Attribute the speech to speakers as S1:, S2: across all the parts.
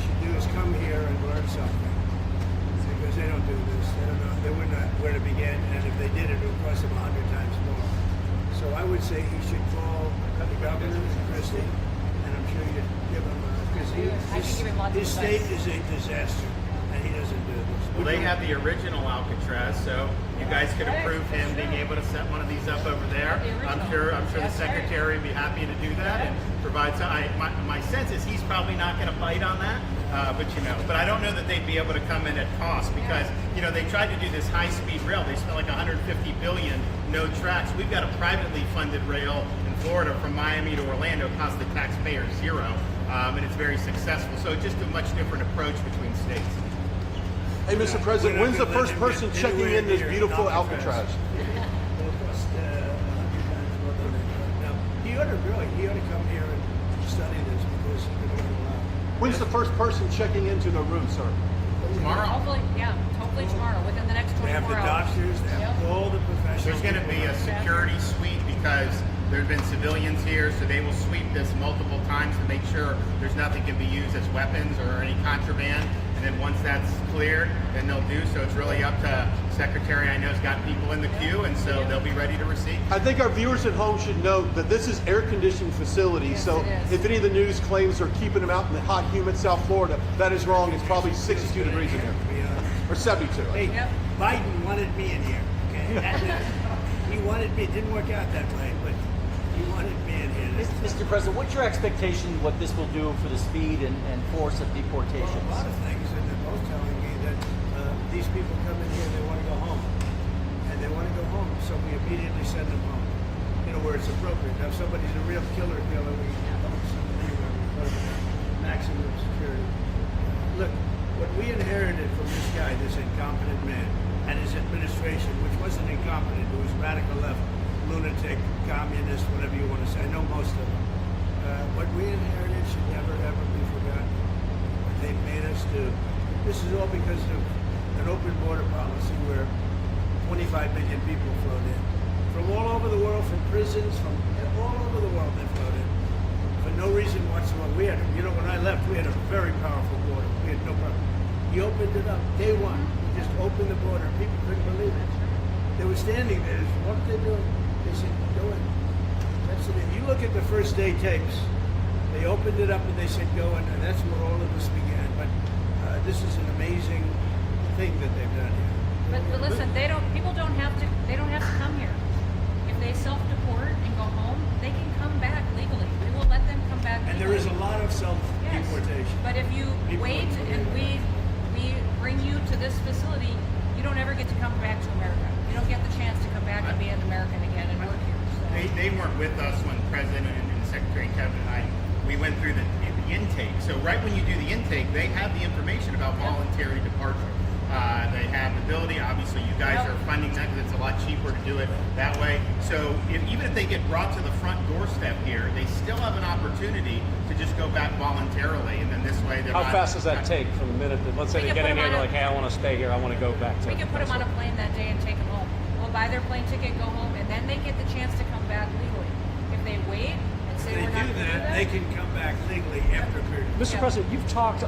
S1: should do is come here and learn something. Because they don't do this. They don't know. They wouldn't know where to begin. And if they did, it would cost them 100 times more. So I would say he should call the governor, Christie, and I'm sure you'd give him because his state is a disaster, and he doesn't do this.
S2: Well, they have the original Alcatraz, so you guys could approve him being able to set one of these up over there. I'm sure the secretary would be happy to do that and provide some. My sense is he's probably not going to bite on that, but I don't know that they'd be able to come in at cost because they tried to do this high-speed rail. They spent like 150 billion, no tracks. We've got a privately funded rail in Florida from Miami to Orlando, cost the taxpayer zero, and it's very successful. So just a much different approach between states.
S3: Hey, Mr. President, when's the first person checking in this beautiful Alcatraz?
S1: It'll cost 100 times more than that. Now, he ought to come here and study this because he could learn a lot.
S3: When's the first person checking into the room, sir?
S2: Tomorrow.
S4: Hopefully tomorrow, within the next 24
S1: They have the
S4: hours.
S1: doctors, they have all the professionals.
S2: There's going to be a security sweep because there have been civilians here, so they will sweep this multiple times to make sure there's nothing can be used as weapons or any contraband. And then once that's cleared, then they'll do. So it's really up to Secretary. I know has got people in the queue, and so they'll be ready to receive.
S3: I think our viewers at home should know that this is air-conditioned facility.
S4: Yes,
S3: So
S4: it is.
S3: if any of the news claims they're keeping them out in the hot, humid South Florida, that is wrong. It's probably 62 degrees in here, or 72.
S1: Hey, Biden wanted me in here. Okay, he wanted me. It didn't work out that way, but he wanted me in here.
S5: Mr. President, what's your expectation what this will do for the speed and force of deportations?
S1: Well, a lot of things, and they're both telling me that these people come in here and they want to go home. And they want to go home, so we immediately send them home, where it's appropriate. Now, if somebody's a real killer, we don't send them anywhere. We put them in maximum security. Look, what we inherited from this guy, this incompetent man, and his administration, which wasn't incompetent, it was radical left, lunatic, communist, whatever you want to say. I know most of them. What we inherited should never, ever be forgotten. What they made us do. This is all because of an open border policy where 25 million people flowed in. From all over the world, from prisons, from all over the world they flowed in. For no reason whatsoever. When I left, we had a very powerful border. We had no problem. He opened it up. Day one, he just opened the border. People couldn't believe it. They were standing there. What are they doing? They said, go in. That's it. You look at the first day tapes. They opened it up and they said, go in. And that's where all of this began. But this is an amazing thing that they've done here.
S4: But listen, people don't have to come here. If they self-deport and go home, they can come back legally. We will let them come back legally.
S1: And there is a lot of self-deportation.
S4: But if you wait and we bring you to this facility, you don't ever get to come back to America. You don't get the chance to come back and be an American again and work here. So.
S2: They weren't with us when the President and Secretary Kevin and I, we went through the intake. So right when you do the intake, they have the information about voluntary departure. They have the ability. Obviously, you guys are funding that because it's a lot cheaper to do it that way. So even if they get brought to the front doorstep here, they still have an opportunity to just go back voluntarily, and then this way they're
S6: How fast does that take from the minute that, let's say they get in here, they're like, hey, I want to stay here, I want to go back to...
S4: We can put them on a plane that day and take them home. We'll buy their plane ticket, go home, and then they get the chance to come back legally. If they wait and say we're not going to do that,
S1: they can come back legally after a period.
S6: Mr. President, you've talked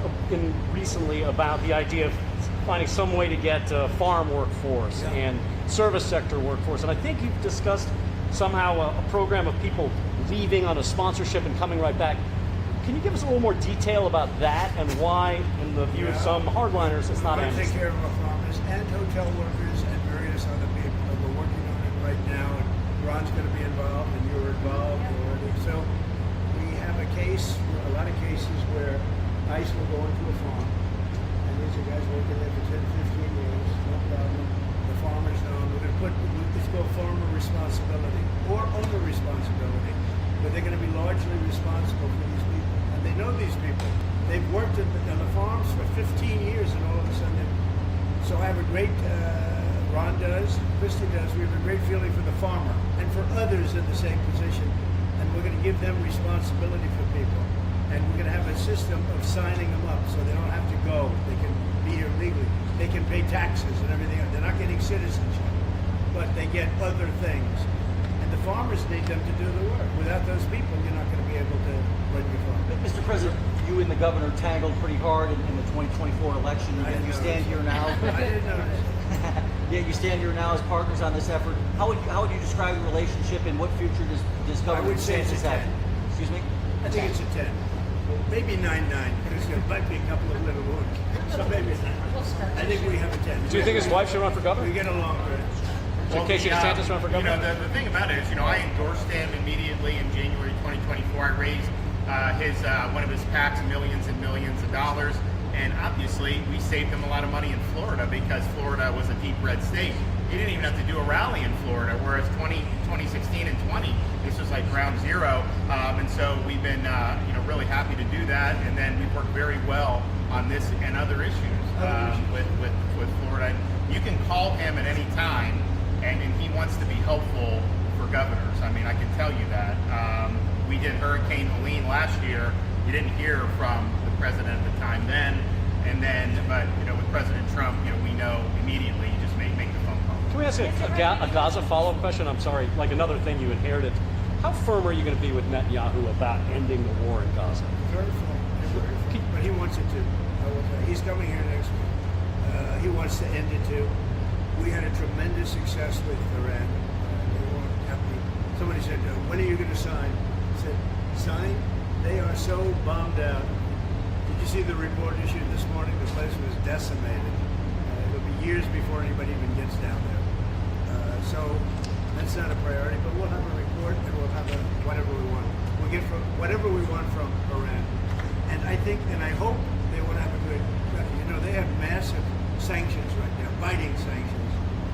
S6: recently about the idea of finding some way to get farm workforce and service sector workforce, and I think you've discussed somehow a program of people leaving on a sponsorship and coming right back. Can you give us a little more detail about that and why, in the view of some hardliners, it's not
S1: amnesty?
S6: amnesty?
S1: Take care of our farmers and hotel workers and various other people. We're working on it right now, and Ron's going to be involved, and you're involved already. So we have a lot of cases where ICE will go into a farm, and these are guys working there for 10, 15 years, no problem. The farmers know. We're going to put it's called farmer responsibility or owner responsibility, but they're going to be largely responsible for these people. And they know these people. They've worked on the farms for 15 years, and all of a sudden, so I have a great, Ron does, Christie does, we have a great feeling for the farmer and for others in the same position. And we're going to give them responsibility for people. And we're going to have a system of signing them up so they don't have to go. They can be here legally. They can pay taxes and everything else. They're not getting citizenship, but they get other things. And the farmers need them to do the work. Without those people, you're not going to be able to run your farm.
S5: Mr. President, you and the governor tangled pretty hard in the 2024 election.
S1: I
S5: Yet
S1: didn't
S5: you stand here now.
S1: I didn't notice.
S5: Yeah, you stand here now as partners on this effort. How would you describe the relationship, and what future does Governor
S1: would say it's
S5: DeSantis
S1: a
S5: have?
S1: 10.
S5: Excuse me?
S1: I think it's a 10. Maybe 9-9, because there might be a couple of little wounds. So maybe it's 9. I think we have a 10.
S6: Do you think his wife should run for
S1: We
S6: governor?
S1: get along great.
S6: Should Casey DeSantis run for governor?
S2: The thing about it is, I endorsed him immediately in January 2024. I raised one of his PACs millions and millions of dollars, and obviously we saved him a lot of money in Florida because Florida was a deep red state. He didn't even have to do a rally in Florida, whereas 2016 and 20, this was like ground zero, and so we've been really happy to do that, and then we've worked very well on this and other issues with Florida. You can call him at any time, and he wants to be helpful for governors. I mean, I can tell you that. We did Hurricane Helene last year. You didn't hear from the president at the time then, but with President Trump, we know immediately. You just make the phone call.
S6: Can we ask a Gaza follow-up question? I'm sorry, like another thing you inherited. How firm are you going to be with Netanyahu about ending the war in Gaza?
S1: Very full. But he wants it to. I will tell you. He's coming here next week. He wants to end it too. We had a tremendous success with Iran. They weren't happy. Somebody said, when are you going to sign? I said, sign? They are so bombed out. Did you see the report issued this morning? The place was decimated. It'll be years before anybody even gets down there. So that's not a priority, but we'll have a report and we'll have whatever we want. We'll get whatever we want from Iran. And I think, and I hope they will have a good, they have massive sanctions right now, biting sanctions.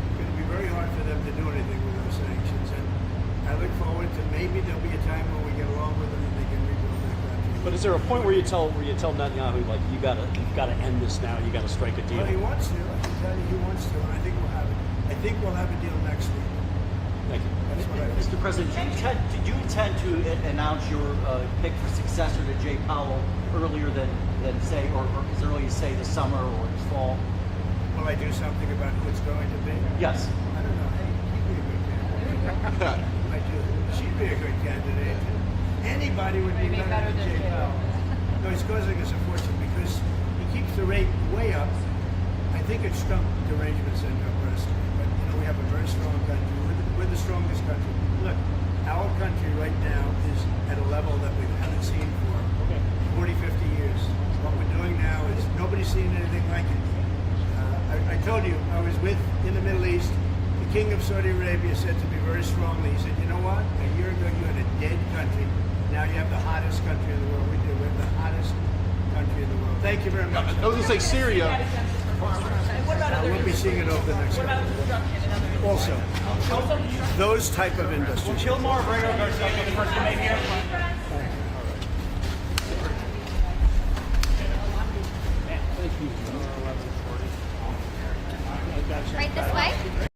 S1: It's going to be very hard for them to do anything with those sanctions. And I look forward to maybe there'll be a time when we get along with them and they can rebuild their country.
S6: But is there a point where you tell Netanyahu, like, you've got to end this now, you got to strike a deal?
S1: Well, he wants to. I can tell you he wants to, and I think we'll have it. I think we'll have a deal next week.
S6: Thank you.
S1: That's what I think.
S5: Mr. President, did you intend to announce your pick for successor to Jay Powell earlier than say, or as early as say the summer or the fall?
S1: Will I do something about who it's going to be?
S5: Yes.
S1: I don't know. Hey, he'd be a good candidate. I do. She'd be a good candidate. Anybody would be better than Jay Powell. No, he's causing us a fortune because he keeps the rate way up. I think it's stumped derangement syndrome personally, but we have a very strong country. We're the strongest country. Look, our country right now is at a level that we haven't seen for 40, 50 years. What we're doing now is nobody's seen anything like it. I told you, I was in the Middle East. The King of Saudi Arabia said to me very strongly, he said, you know what? A year ago you had a dead country. Now you have the hottest country in the world. We do. We have the hottest country in the world. Thank you very much.
S3: I was going to say Syria.
S1: We'll be seeing it over the next couple of years. Also, those type of industries.
S5: Kilmore, bring over our second first to make here.
S7: Right this way?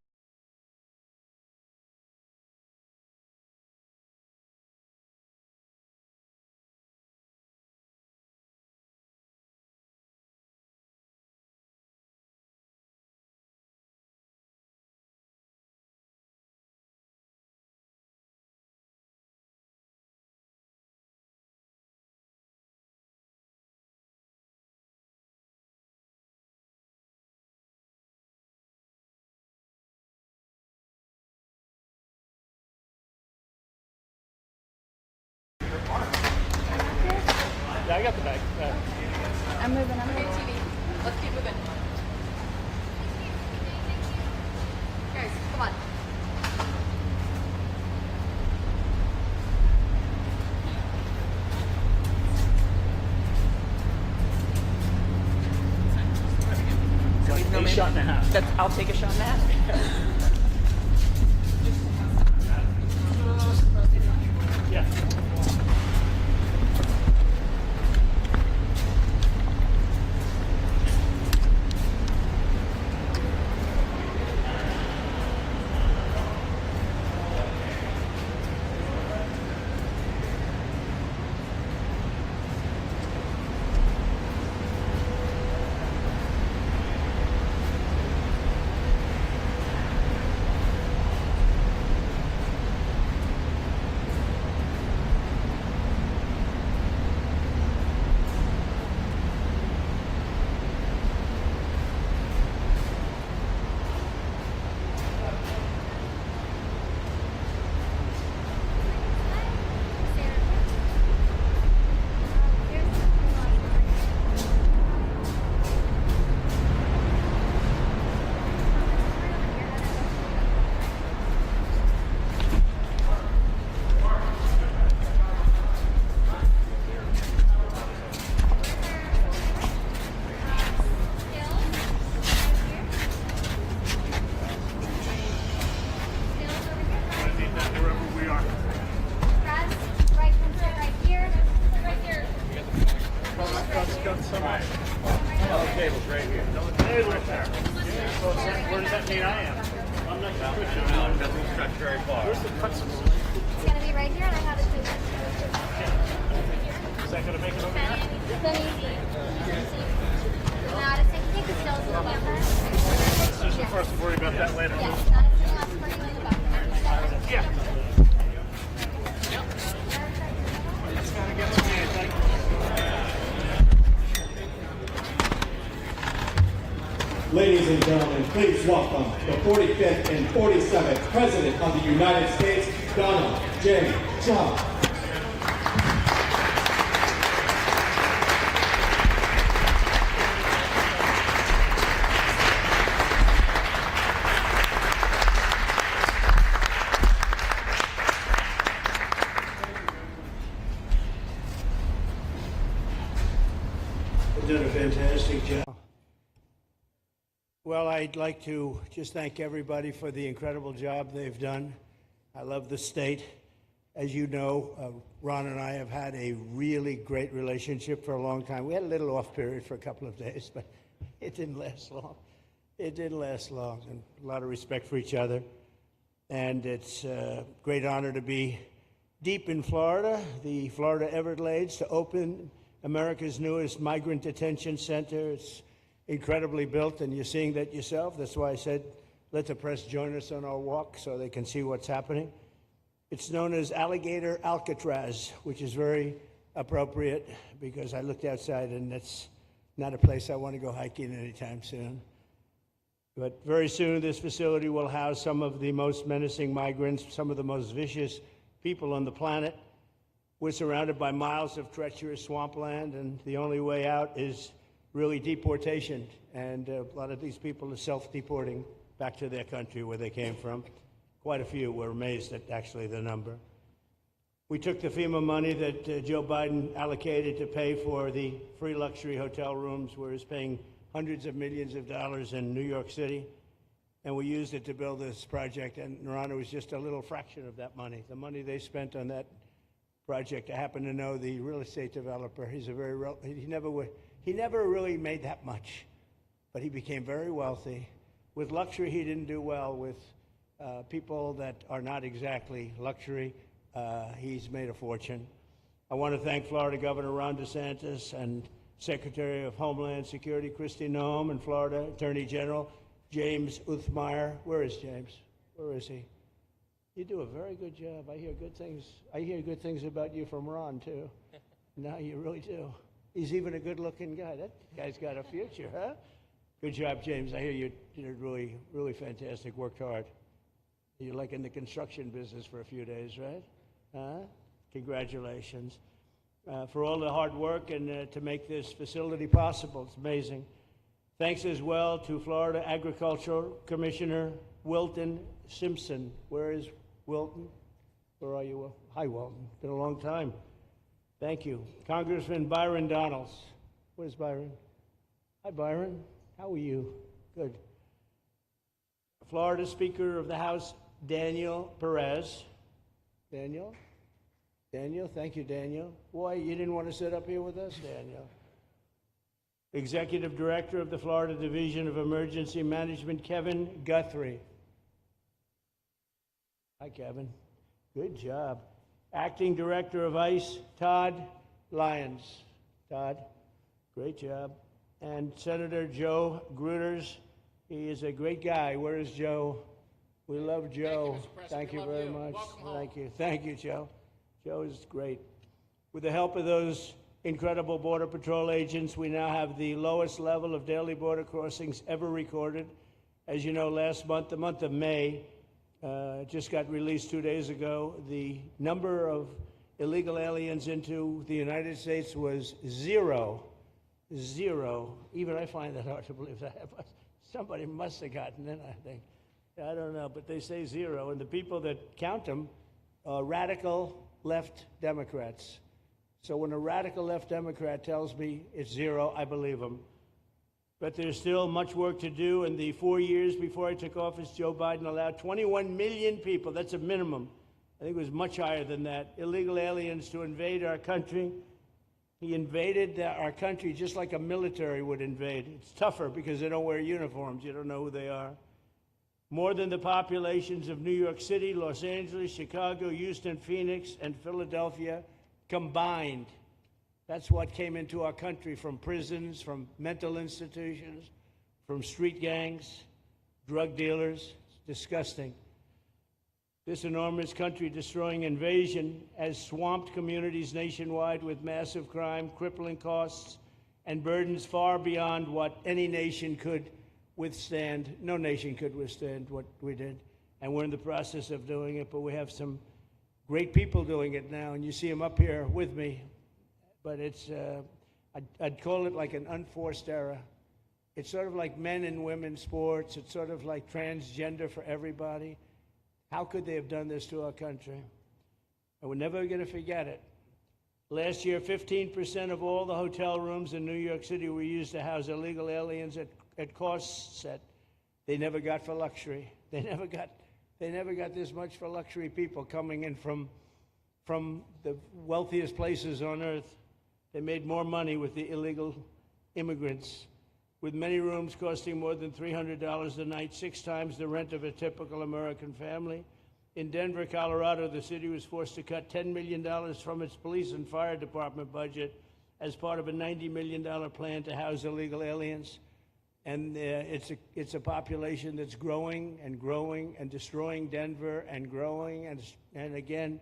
S6: Yeah, I got the bag.
S7: I'm moving.
S4: Let's keep moving.
S7: Guys, come on.
S6: A shot and a half.
S4: I'll take a shot in that.
S6: Yeah.
S2: right here.
S6: Hey, look there. Where does that mean I am? I'm not
S2: No, it doesn't stretch very far.
S6: Where's the customer?
S7: It's gonna be right here, and I have it too.
S6: Is that going to make it over here?
S7: Let me see. Not a single thing is still in the buffer.
S6: This is first, worry about that later.
S7: Yes, not a single last party in the buffer.
S6: Yeah.
S8: Ladies and gentlemen, please welcome the 45th and 47th President of the United States, Donald J. Trump.
S1: They've done a fantastic job. Well, I'd like to just thank everybody for the incredible job they've done. I love the state. As you know, Ron and I have had a really great relationship for a long time. We had a little off period for a couple of days, but it didn't last long. It didn't last long, and a lot of respect for each other. And it's a great honor to be deep in Florida, the Florida Everglades, to open America's newest migrant detention center. It's incredibly built, and you're seeing that yourself. That's why I said, let the press join us on our walk so they can see what's happening. It's known as Alligator Alcatraz, which is very appropriate because I looked outside and that's not a place I want to go hiking anytime soon. But very soon this facility will house some of the most menacing migrants, some of the most vicious people on the planet. We're surrounded by miles of treacherous swampland, and the only way out is really deportation, and a lot of these people are self-deporting back to their country where they came from. Quite a few. We're amazed at actually the number. We took the FEMA money that Joe Biden allocated to pay for the free luxury hotel rooms, where he's paying hundreds of millions of dollars in New York City, and we used it to build this project, and Ron, was just a little fraction of that money. The money they spent on that project, I happen to know the real estate developer. He's a very, he never really made that much, but he became very wealthy. With luxury, he didn't do well. With people that are not exactly luxury, he's made a fortune. I want to thank Florida Governor Ron DeSantis and Secretary of Homeland Security Kristi Noem, and Florida Attorney General James Uthmeier. Where is James? Where is he? You do a very good job. I hear good things. I hear good things about you from Ron too. No, you really do. He's even a good-looking guy. That guy's got a future, huh? Good job, James. I hear you did really, really fantastic. Worked hard. You're like in the construction business for a few days, right? Huh? Congratulations. For all the hard work and to make this facility possible. It's amazing. Thanks as well to Florida Agricultural Commissioner Wilton Simpson. Where is Wilton? Where are you, Will? Hi, Wilton. Been a long time. Thank you. Congressman Byron Donalds. Where's Byron? Hi, Byron. How are you? Good. Florida Speaker of the House, Daniel Perez. Daniel? Daniel? Thank you, Daniel. Why, you didn't want to sit up here with us, Daniel? Executive Director of the Florida Division of Emergency Management, Kevin Guthrie. Hi, Kevin. Good job. Acting Director of ICE, Todd Lyons. Todd, great job. And Senator Joe Gruters. He is a great guy. Where is Joe? We love Joe. Thank you very much. Thank you. Thank you, Joe. Joe is great. With the help of those incredible Border Patrol agents, we now have the lowest level of daily border crossings ever recorded. As you know, last month, the month of May, just got released 2 days ago, the number of illegal aliens into the United States was zero. Zero. Even I find that hard to believe that. Somebody must have gotten in, I think. I don't know, but they say zero. And the people that count them are radical left Democrats. So when a radical left Democrat tells me it's zero, I believe him. But there's still much work to do. In the 4 years before I took office, Joe Biden allowed 21 million people, that's a minimum, I think it was much higher than that, illegal aliens to invade our country. He invaded our country just like a military would invade. It's tougher because they don't wear uniforms. You don't know who they are. More than the populations of New York City, Los Angeles, Chicago, Houston, Phoenix, and Philadelphia combined. That's what came into our country from prisons, from mental institutions, from street gangs, drug dealers. It's disgusting. This enormous country-destroying invasion has swamped communities nationwide with massive crime, crippling costs, and burdens far beyond what any nation could withstand. No nation could withstand what we did, and we're in the process of doing it, but we have some great people doing it now, and you see them up here with me, but it's, I'd call it like an unforced era. It's sort of like men and women's sports. It's sort of like transgender for everybody. How could they have done this to our country? And we're never going to forget it. Last year, 15% of all the hotel rooms in New York City were used to house illegal aliens at costs that they never got for luxury. They never got this much for luxury people coming in from the wealthiest places on earth. They made more money with the illegal immigrants, with many rooms costing more than $300 a night, 6 times the rent of a typical American family. In Denver, Colorado, the city was forced to cut $10 million from its police and fire department budget as part of a $90 million plan to house illegal aliens. And it's a population that's growing and growing and destroying Denver and growing. And again,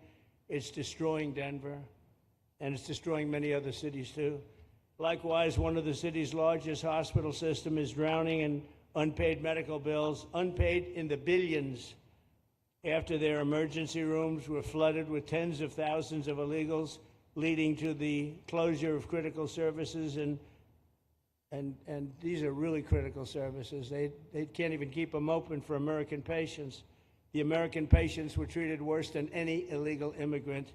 S1: it's destroying Denver. And it's destroying many other cities, too. Likewise, one of the city's largest hospital system is drowning in unpaid medical bills, unpaid in the billions, after their emergency rooms were flooded with tens of thousands of illegals, leading to the closure of critical services. And these are really critical services. They can't even keep them open for American patients. The American patients were treated worse than any illegal immigrant.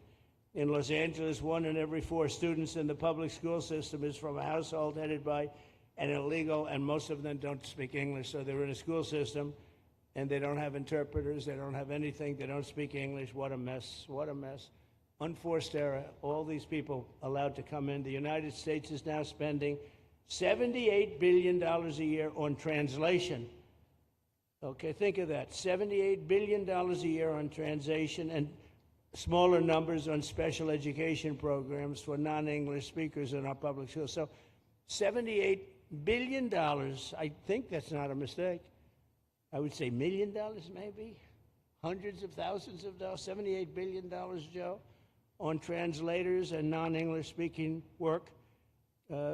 S1: In Los Angeles, 1 in every 4 students in the public school system is from a household headed by an illegal, and most of them don't speak English, so they're in a school system, and they don't have interpreters, they don't have anything, they don't speak English. What a mess, what a mess. Unforced error, all these people allowed to come in. The United States is now spending $78 billion a year on translation. Okay, think of that, $78 billion a year on translation, and smaller numbers on special education programs for non-English speakers in our public schools. So $78 billion, I think that's not a mistake. I would say $1 million maybe, hundreds of thousands of dollars, $78 billion, Joe, on translators and non-English speaking work.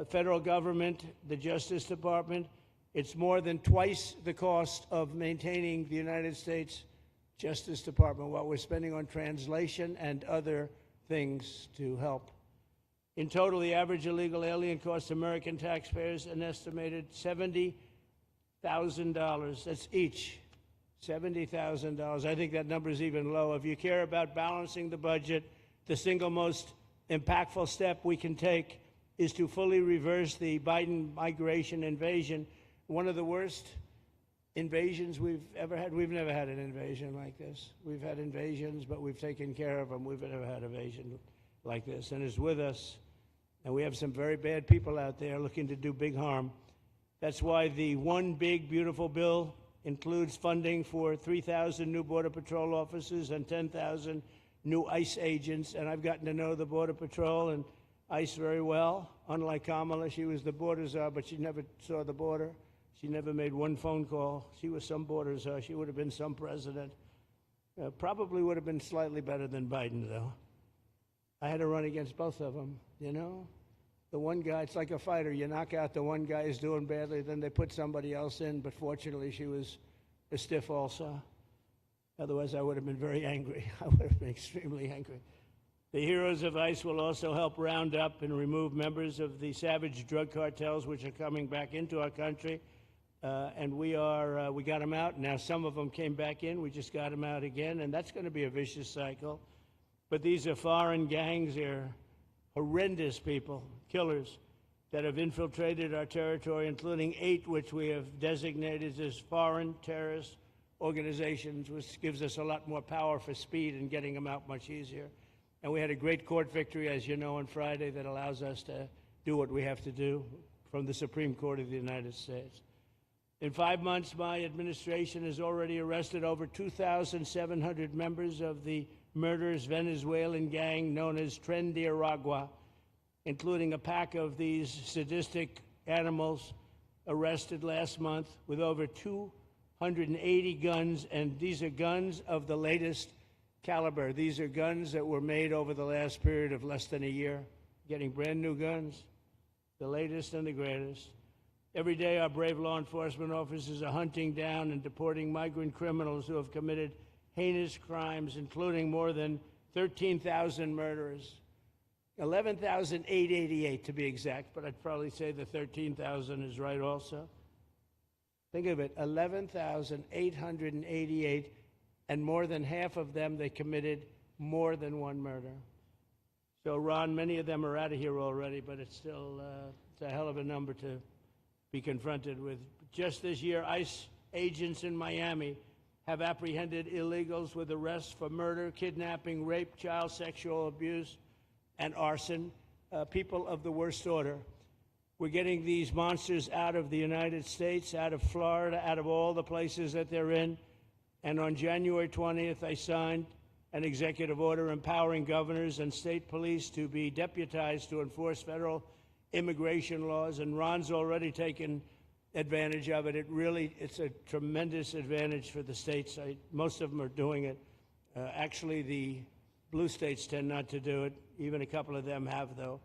S1: Federal government, the Justice Department, it's more than twice the cost of maintaining the United States Justice Department, what we're spending on translation and other things to help. In total, the average illegal alien costs American taxpayers an estimated $70,000. That's each, $70,000. I think that number is even low. If you care about balancing the budget, the single most impactful step we can take is to fully reverse the Biden migration invasion. One of the worst invasions we've ever had. We've never had an invasion like this. We've had invasions, but we've taken care of them. We've never had an invasion like this, and it's with us. And we have some very bad people out there looking to do big harm. That's why the One Big Beautiful Bill includes funding for 3,000 new Border Patrol officers and 10,000 new ICE agents. And I've gotten to know the Border Patrol and ICE very well. Unlike Kamala, she was the border czar, but she never saw the border. She never made one phone call. She was some border czar. She would have been some president. Probably would have been slightly better than Biden, though. I had to run against both of them, you know? The one guy, it's like a fighter. You knock out the one guy who's doing badly, then they put somebody else in, but fortunately she was a stiff also. Otherwise, I would have been very angry. I would have been extremely angry. The heroes of ICE will also help round up and remove members of the savage drug cartels which are coming back into our country. And we got them out. Now some of them came back in. We just got them out again, and that's going to be a vicious cycle. But these are foreign gangs. They're horrendous people, killers, that have infiltrated our territory, including 8 which we have designated as foreign terrorist organizations, which gives us a lot more power for speed and getting them out much easier. And we had a great court victory, as you know, on Friday that allows us to do what we have to do from the Supreme Court of the United States. In 5 months, my administration has already arrested over 2,700 members of the murderous Venezuelan gang known as Tren de Aragua, including a pack of these sadistic animals arrested last month with over 280 guns, and these are guns of the latest caliber. These are guns that were made over the last period of less than a year, getting brand new guns, the latest and the greatest. Every day, our brave law enforcement officers are hunting down and deporting migrant criminals who have committed heinous crimes, including more than 13,000 murderers. 11,888 to be exact, but I'd probably say the 13,000 is right also. Think of it, 11,888, and more than half of them, they committed more than one murder. So, Ron, many of them are out of here already, but it's still it's a hell of a number to be confronted with. Just this year, ICE agents in Miami have apprehended illegals with arrests for murder, kidnapping, rape, child sexual abuse, and arson, people of the worst order. We're getting these monsters out of the United States, out of Florida, out of all the places that they're in. And on January 20th, I signed an executive order empowering governors and state police to be deputized to enforce federal immigration laws. And Ron's already taken advantage of it. It's a tremendous advantage for the states. Most of them are doing it. Actually, the blue states tend not to do it. Even a couple of them have, though.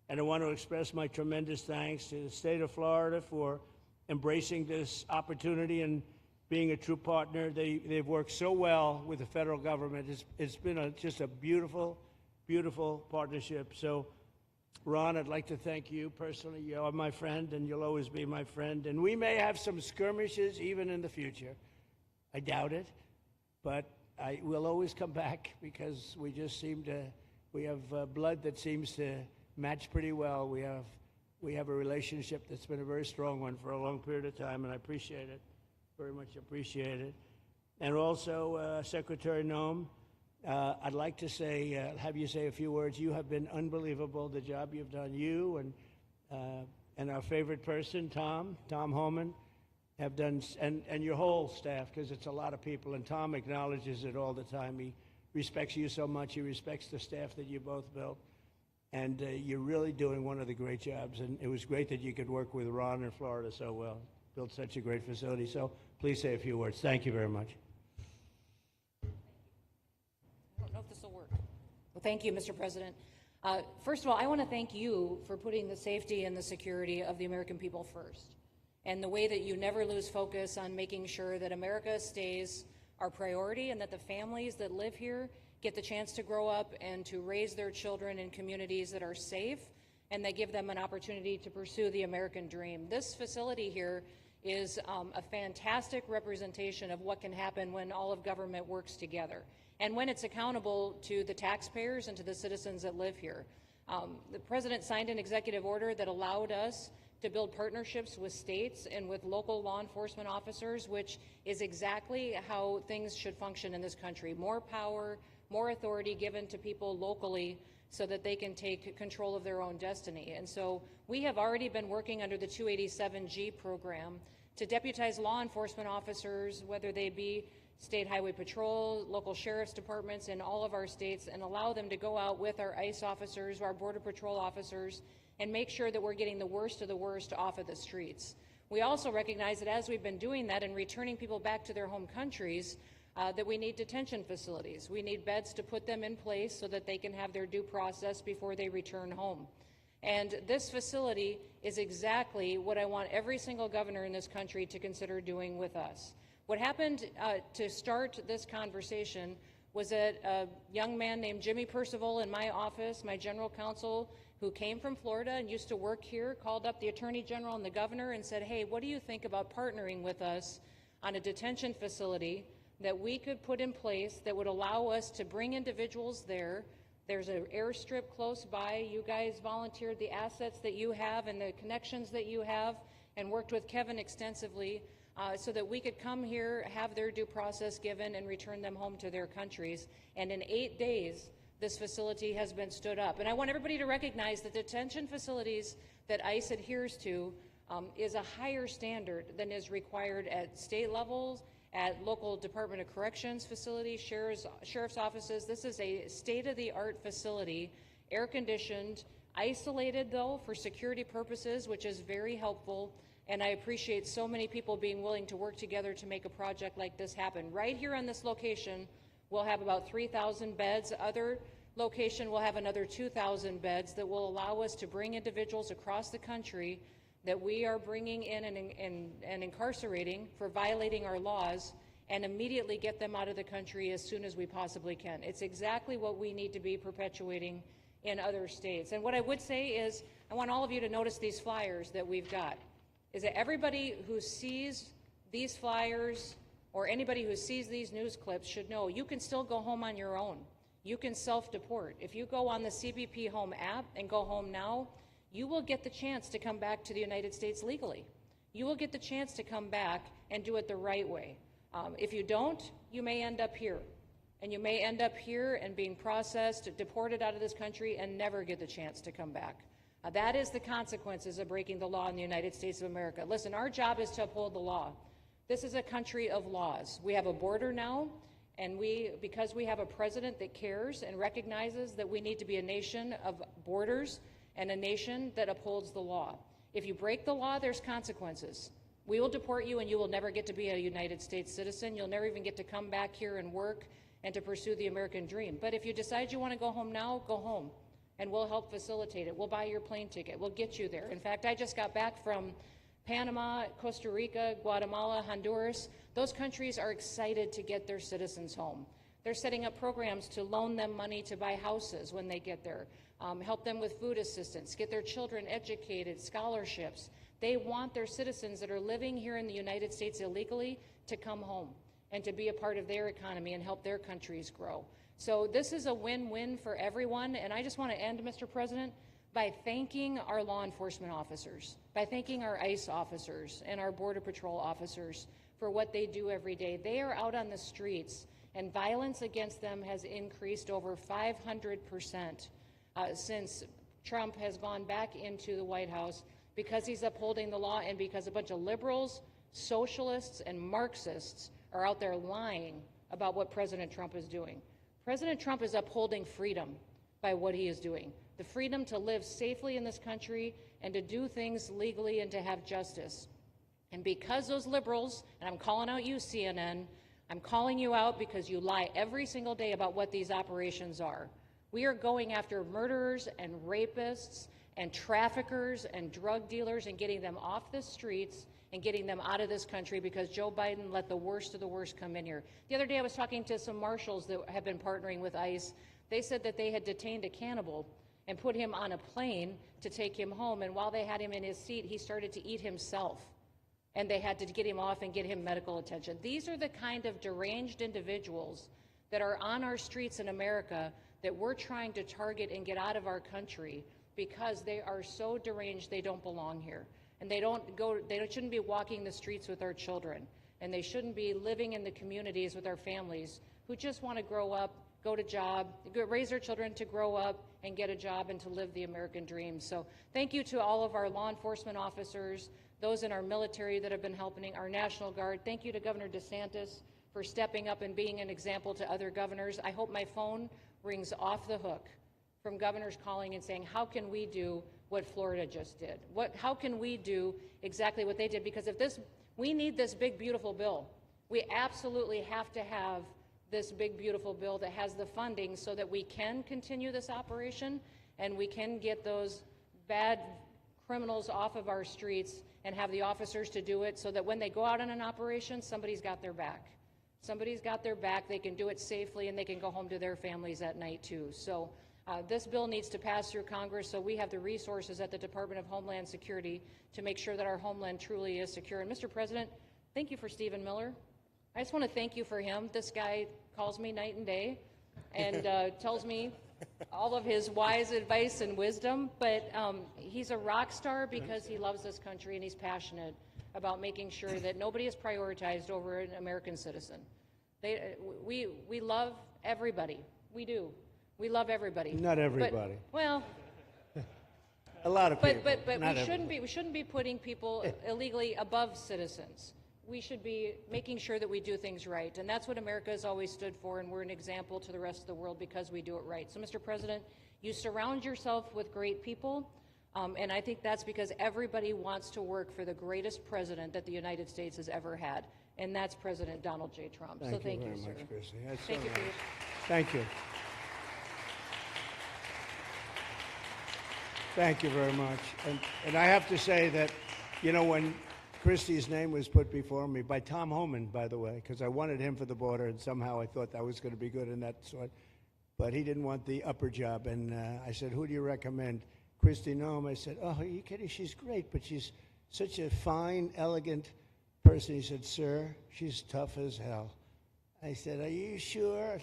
S1: And I want to express my tremendous thanks to the state of Florida for embracing this opportunity and being a true partner. They've worked so well with the federal government. It's been just a beautiful, beautiful partnership. So, Ron, I'd like to thank you personally. You are my friend, and you'll always be my friend. And we may have some skirmishes even in the future. I doubt it, but we'll always come back because we just we have blood that seems to match pretty well. We have a relationship that's been a very strong one for a long period of time, and I appreciate it, very much appreciate it. And also, Secretary Noem, I'd like to have you say a few words. You have been unbelievable, the job you've done. You and our favorite person, Tom Homan, have done, and your whole staff, because it's a lot of people, and Tom acknowledges it all the time. He respects you so much. He respects the staff that you both built. And you're really doing one of the great jobs. And it was great that you could work with Ron in Florida so well. Built such a great facility. So please say a few words. Thank you very much.
S4: I don't know if this will work. Well, thank you, Mr. President. First of all, I want to thank you for putting the safety and the security of the American people first, and the way that you never lose focus on making sure that America stays our priority and that the families that live here get the chance to grow up and to raise their children in communities that are safe and that give them an opportunity to pursue the American dream. This facility here is a fantastic representation of what can happen when all of government works together and when it's accountable to the taxpayers and to the citizens that live here. The President signed an executive order that allowed us to build partnerships with states and with local law enforcement officers, which is exactly how things should function in this country. More power, more authority given to people locally so that they can take control of their own destiny. And so we have already been working under the 287G program to deputize law enforcement officers, whether they be state highway patrol, local sheriff's departments in all of our states, and allow them to go out with our ICE officers, our border patrol officers, and make sure that we're getting the worst of the worst off of the streets. We also recognize that as we've been doing that and returning people back to their home countries, that we need detention facilities. We need beds to put them in place so that they can have their due process before they return home. And this facility is exactly what I want every single governor in this country to consider doing with us. What happened to start this conversation was that a young man named Jimmy Percival in my office, my general counsel, who came from Florida and used to work here, called up the Attorney General and the governor and said, hey, what do you think about partnering with us on a detention facility that we could put in place that would allow us to bring individuals there? There's an airstrip close by. You guys volunteered the assets that you have and the connections that you have and worked with Kevin extensively so that we could come here, have their due process given, and return them home to their countries. And in 8 days, this facility has been stood up. And I want everybody to recognize that the detention facilities that ICE adheres to is a higher standard than is required at state levels, at local Department of Corrections facilities, sheriff's offices. This is a state-of-the-art facility, air-conditioned, isolated though for security purposes, which is very helpful. And I appreciate so many people being willing to work together to make a project like this happen. Right here on this location, we'll have about 3,000 beds. Other location will have another 2,000 beds that will allow us to bring individuals across the country that we are bringing in and incarcerating for violating our laws, and immediately get them out of the country as soon as we possibly can. It's exactly what we need to be perpetuating in other states. And what I would say is, I want all of you to notice these flyers that we've got, is that everybody who sees these flyers or anybody who sees these news clips should know you can still go home on your own. You can self-deport. If you go on the CBP Home app and go home now, you will get the chance to come back to the United States legally. You will get the chance to come back and do it the right way. If you don't, you may end up here. And you may end up here and being processed, deported out of this country, and never get the chance to come back. That is the consequences of breaking the law in the United States of America. Listen, our job is to uphold the law. This is a country of laws. We have a border now, and because we have a president that cares and recognizes that we need to be a nation of borders and a nation that upholds the law. If you break the law, there's consequences. We will deport you, and you will never get to be a United States citizen. You'll never even get to come back here and work and to pursue the American dream. But if you decide you want to go home now, go home, and we'll help facilitate it. We'll buy your plane ticket. We'll get you there. In fact, I just got back from Panama, Costa Rica, Guatemala, Honduras. Those countries are excited to get their citizens home. They're setting up programs to loan them money to buy houses when they get there, help them with food assistance, get their children educated, scholarships. They want their citizens that are living here in the United States illegally to come home and to be a part of their economy and help their countries grow. So this is a win-win for everyone, and I just want to end, Mr. President, by thanking our law enforcement officers, by thanking our ICE officers and our Border Patrol officers for what they do every day. They are out on the streets, and violence against them has increased over 500% since Trump has gone back into the White House, because he's upholding the law and because a bunch of liberals, socialists, and Marxists are out there lying about what President Trump is doing. President Trump is upholding freedom by what he is doing. The freedom to live safely in this country and to do things legally and to have justice. And because those liberals, and I'm calling out you, CNN, I'm calling you out because you lie every single day about what these operations are. We are going after murderers and rapists and traffickers and drug dealers and getting them off the streets and getting them out of this country because Joe Biden let the worst of the worst come in here. The other day I was talking to some marshals that have been partnering with ICE. They said that they had detained a cannibal and put him on a plane to take him home, and while they had him in his seat, he started to eat himself, and they had to get him off and get him medical attention. These are the kind of deranged individuals that are on our streets in America that we're trying to target and get out of our country because they are so deranged they don't belong here. And they shouldn't be walking the streets with our children, and they shouldn't be living in the communities with our families who just want to grow up, go to job, raise their children to grow up and get a job and to live the American dream. So thank you to all of our law enforcement officers, those in our military that have been helping, our National Guard. Thank you to Governor DeSantis for stepping up and being an example to other governors. I hope my phone rings off the hook from governors calling and saying, how can we do what Florida just did? How can we do exactly what they did? Because we need this big, beautiful bill. We absolutely have to have this big, beautiful bill that has the funding so that we can continue this operation and we can get those bad criminals off of our streets and have the officers to do it so that when they go out on an operation, somebody's got their back. Somebody's got their back, they can do it safely, and they can go home to their families at night too. So this bill needs to pass through Congress so we have the resources at the Department of Homeland Security to make sure that our homeland truly is secure. And Mr. President, thank you for Stephen Miller. I just want to thank you for him. This guy calls me night and day and tells me all of his wise advice and wisdom, but he's a rock star because he loves this country and he's passionate about making sure that nobody is prioritized over an American citizen. We love everybody. We do. We love everybody.
S1: Not everybody.
S4: Well,
S1: A lot of people.
S4: but
S1: not
S4: we shouldn't be putting people illegally above citizens. We should be making sure that we do things right, and that's what America has always stood for, and we're an example to the rest of the world because we do it right. So, Mr. President, you surround yourself with great people, and I think that's because everybody wants to work for the greatest president that the United States has ever had, and that's President Donald J. Trump. So thank you,
S1: very
S4: sir.
S1: much, Christy. That's
S4: Thank
S1: so
S4: you for your.
S1: nice. Thank you. Thank you very much. And I have to say that, you know, when Christie's name was put before me by Tom Homan, by the way, because I wanted him for the border, and somehow I thought that was going to be good in that sort. But he didn't want the upper job, and I said, "Who do you recommend?" Christie Noem. I said, "Oh, are you kidding? She's great, but she's such a fine, elegant person." He said, "Sir, she's tough as hell." I said, "Are you sure?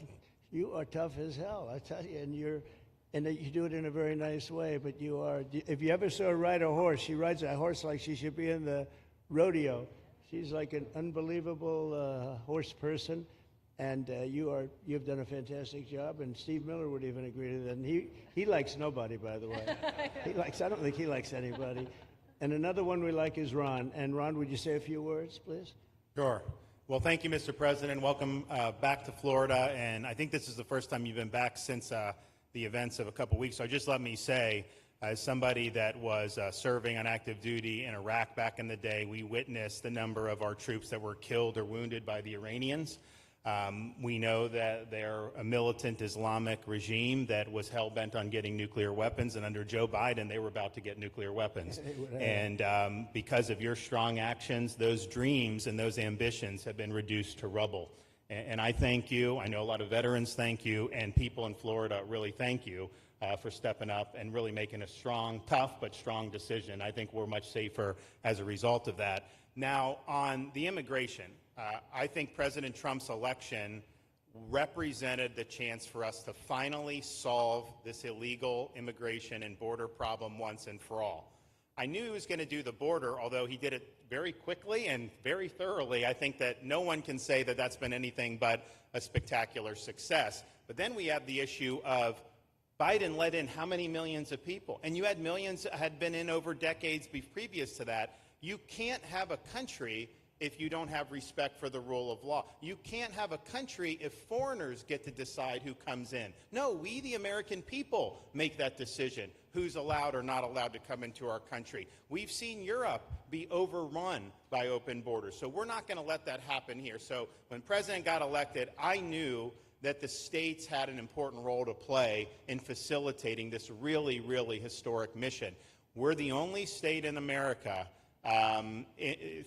S1: You are tough as hell, I tell you, and you do it in a very nice way, but you are, if you ever saw her ride a horse, she rides a horse like she should be in the rodeo. She's like an unbelievable horse person, and you've done a fantastic job, and Steve Miller would even agree to that, and he likes nobody, by the way. I don't think he likes anybody. And another one we like is Ron. And Ron, would you say a few words, please?
S2: Sure. Well, thank you, Mr. President. Welcome back to Florida, and I think this is the first time you've been back since the events of a couple weeks. So just let me say, as somebody that was serving on active duty in Iraq back in the day, we witnessed the number of our troops that were killed or wounded by the Iranians. We know that they're a militant Islamic regime that was hell-bent on getting nuclear weapons, and under Joe Biden, they were about to get nuclear weapons. And because of your strong actions, those dreams and those ambitions have been reduced to rubble. And I thank you. I know a lot of veterans thank you, and people in Florida really thank you for stepping up and really making a strong, tough, but strong decision. I think we're much safer as a result of that. Now, on the immigration, I think President Trump's election represented the chance for us to finally solve this illegal immigration and border problem once and for all. I knew he was going to do the border, although he did it very quickly and very thoroughly. I think that no one can say that that's been anything but a spectacular success. But then we have the issue of Biden let in how many millions of people? And you had millions that had been in over decades previous to that. You can't have a country if you don't have respect for the rule of law. You can't have a country if foreigners get to decide who comes in. No, we, the American people, make that decision, who's allowed or not allowed to come into our country. We've seen Europe be overrun by open borders, so we're not going to let that happen here. So when President got elected, I knew that the states had an important role to play in facilitating this really, really historic mission. We're the only state in America,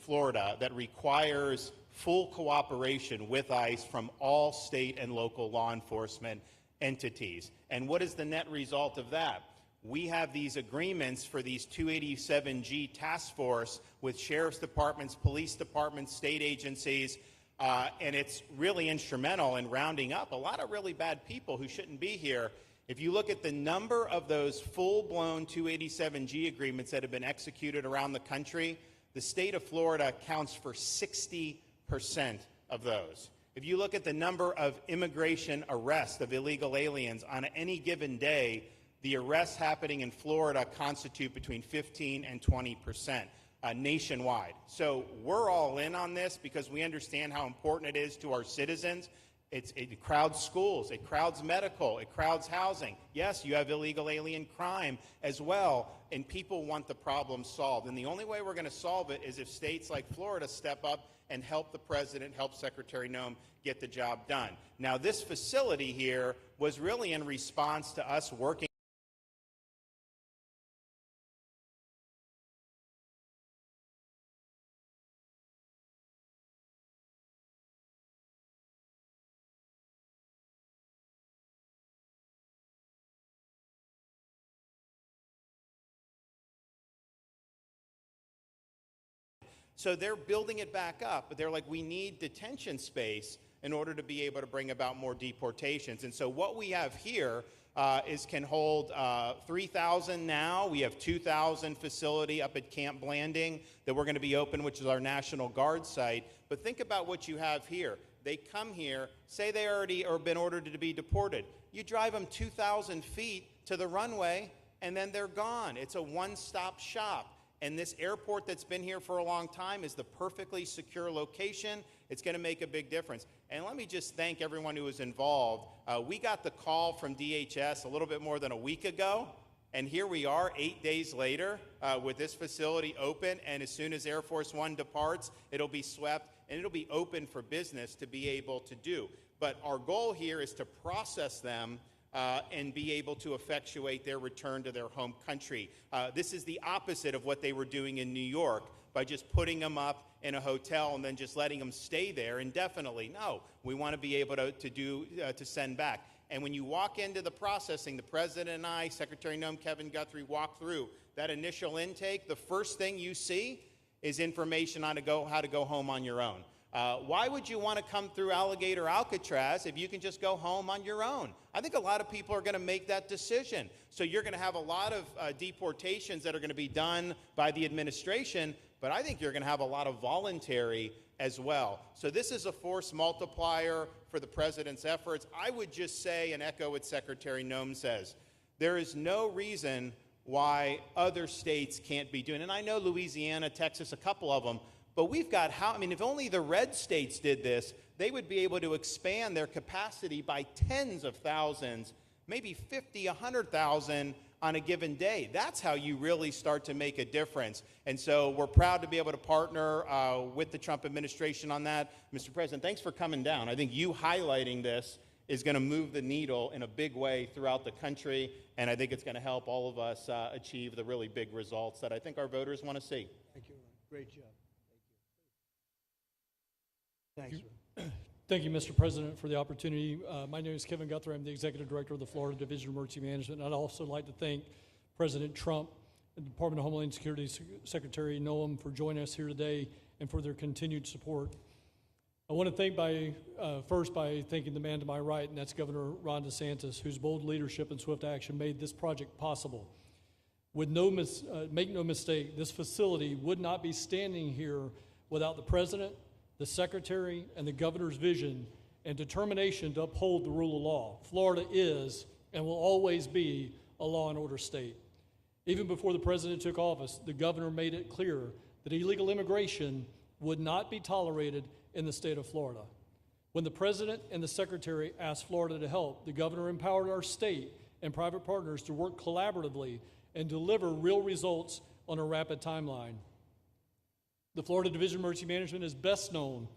S2: Florida, that requires full cooperation with ICE from all state and local law enforcement entities. And what is the net result of that? We have these agreements for these 287G task force with sheriff's departments, police departments, state agencies, and it's really instrumental in rounding up a lot of really bad people who shouldn't be here. If you look at the number of those full-blown 287G agreements that have been executed around the country, the state of Florida accounts for 60% of those. If you look at the number of immigration arrests of illegal aliens on any given day, the arrests happening in Florida constitute between 15 and 20%. Nationwide. So we're all in on this because we understand how important it is to our citizens. It crowds schools, it crowds medical, it crowds housing. Yes, you have illegal alien crime as well, and people want the problem solved. And the only way we're going to solve it is if states like Florida step up and help the president, help Secretary Noem get the job done. Now, this facility here was really in response to us working So they're building it back up, but they're like, we need detention space in order to be able to bring about more deportations. And so what we have here can hold 3,000 now. We have 2,000 facility up at Camp Blanding that we're going to be open, which is our National Guard site. But think about what you have here. they come here, say they already or been ordered to be deported. You drive them 2,000 feet to the runway, and then they're gone. It's a one-stop shop. And this airport that's been here for a long time is the perfectly secure location. It's going to make a big difference. And let me just thank everyone who was involved. We got the call from DHS a little bit more than a week ago, and here we are 8 days later with this facility open, and as soon as Air Force One departs, it'll be swept, and it'll be open for business to be able to do. But our goal here is to process them and be able to effectuate their return to their home country. This is the opposite of what they were doing in New York by just putting them up in a hotel and then just letting them stay there indefinitely. No, we want to be able to send back. And when you walk into the processing, the President and I, Secretary Noem, Kevin Guthrie, walk through that initial intake, the first thing you see is information on how to go home on your own. Why would you want to come through Alligator Alcatraz if you can just go home on your own? I think a lot of people are going to make that decision. So you're going to have a lot of deportations that are going to be done by the administration, but I think you're going to have a lot of voluntary as well. So this is a force multiplier for the President's efforts. I would just say and echo what Secretary Noem says. There is no reason why other states can't be doing it. And I know Louisiana, Texas, a couple of them, but we've got if only the red states did this, they would be able to expand their capacity by tens of thousands, maybe 50, 100,000 on a given day. That's how you really start to make a difference. And so we're proud to be able to partner with the Trump administration on that. Mr. President, thanks for coming down. I think you highlighting this is going to move the needle in a big way throughout the country, and I think it's going to help all of us achieve the really big results that I think our voters want to see.
S1: Thank you, Ron. Great job. Thanks, Ron.
S9: Thank you, Mr. President, for the opportunity. My name is Kevin Guthrie. I'm the Executive Director of the Florida Division of Emergency Management. And I'd also like to thank President Trump and the Department of Homeland Security Secretary Noem for joining us here today and for their continued support. I want to thank first by thanking the man to my right, and that's Governor Ron DeSantis, whose bold leadership and swift action made this project possible. Make no mistake, this facility would not be standing here without the President, the Secretary, and the Governor's vision and determination to uphold the rule of law. Florida is and will always be a law and order state. Even before the President took office, the Governor made it clear that illegal immigration would not be tolerated in the state of Florida. When the President and the Secretary asked Florida to help, the Governor empowered our state and private partners to work collaboratively and deliver real results on a rapid timeline. The Florida Division of Emergency Management is best known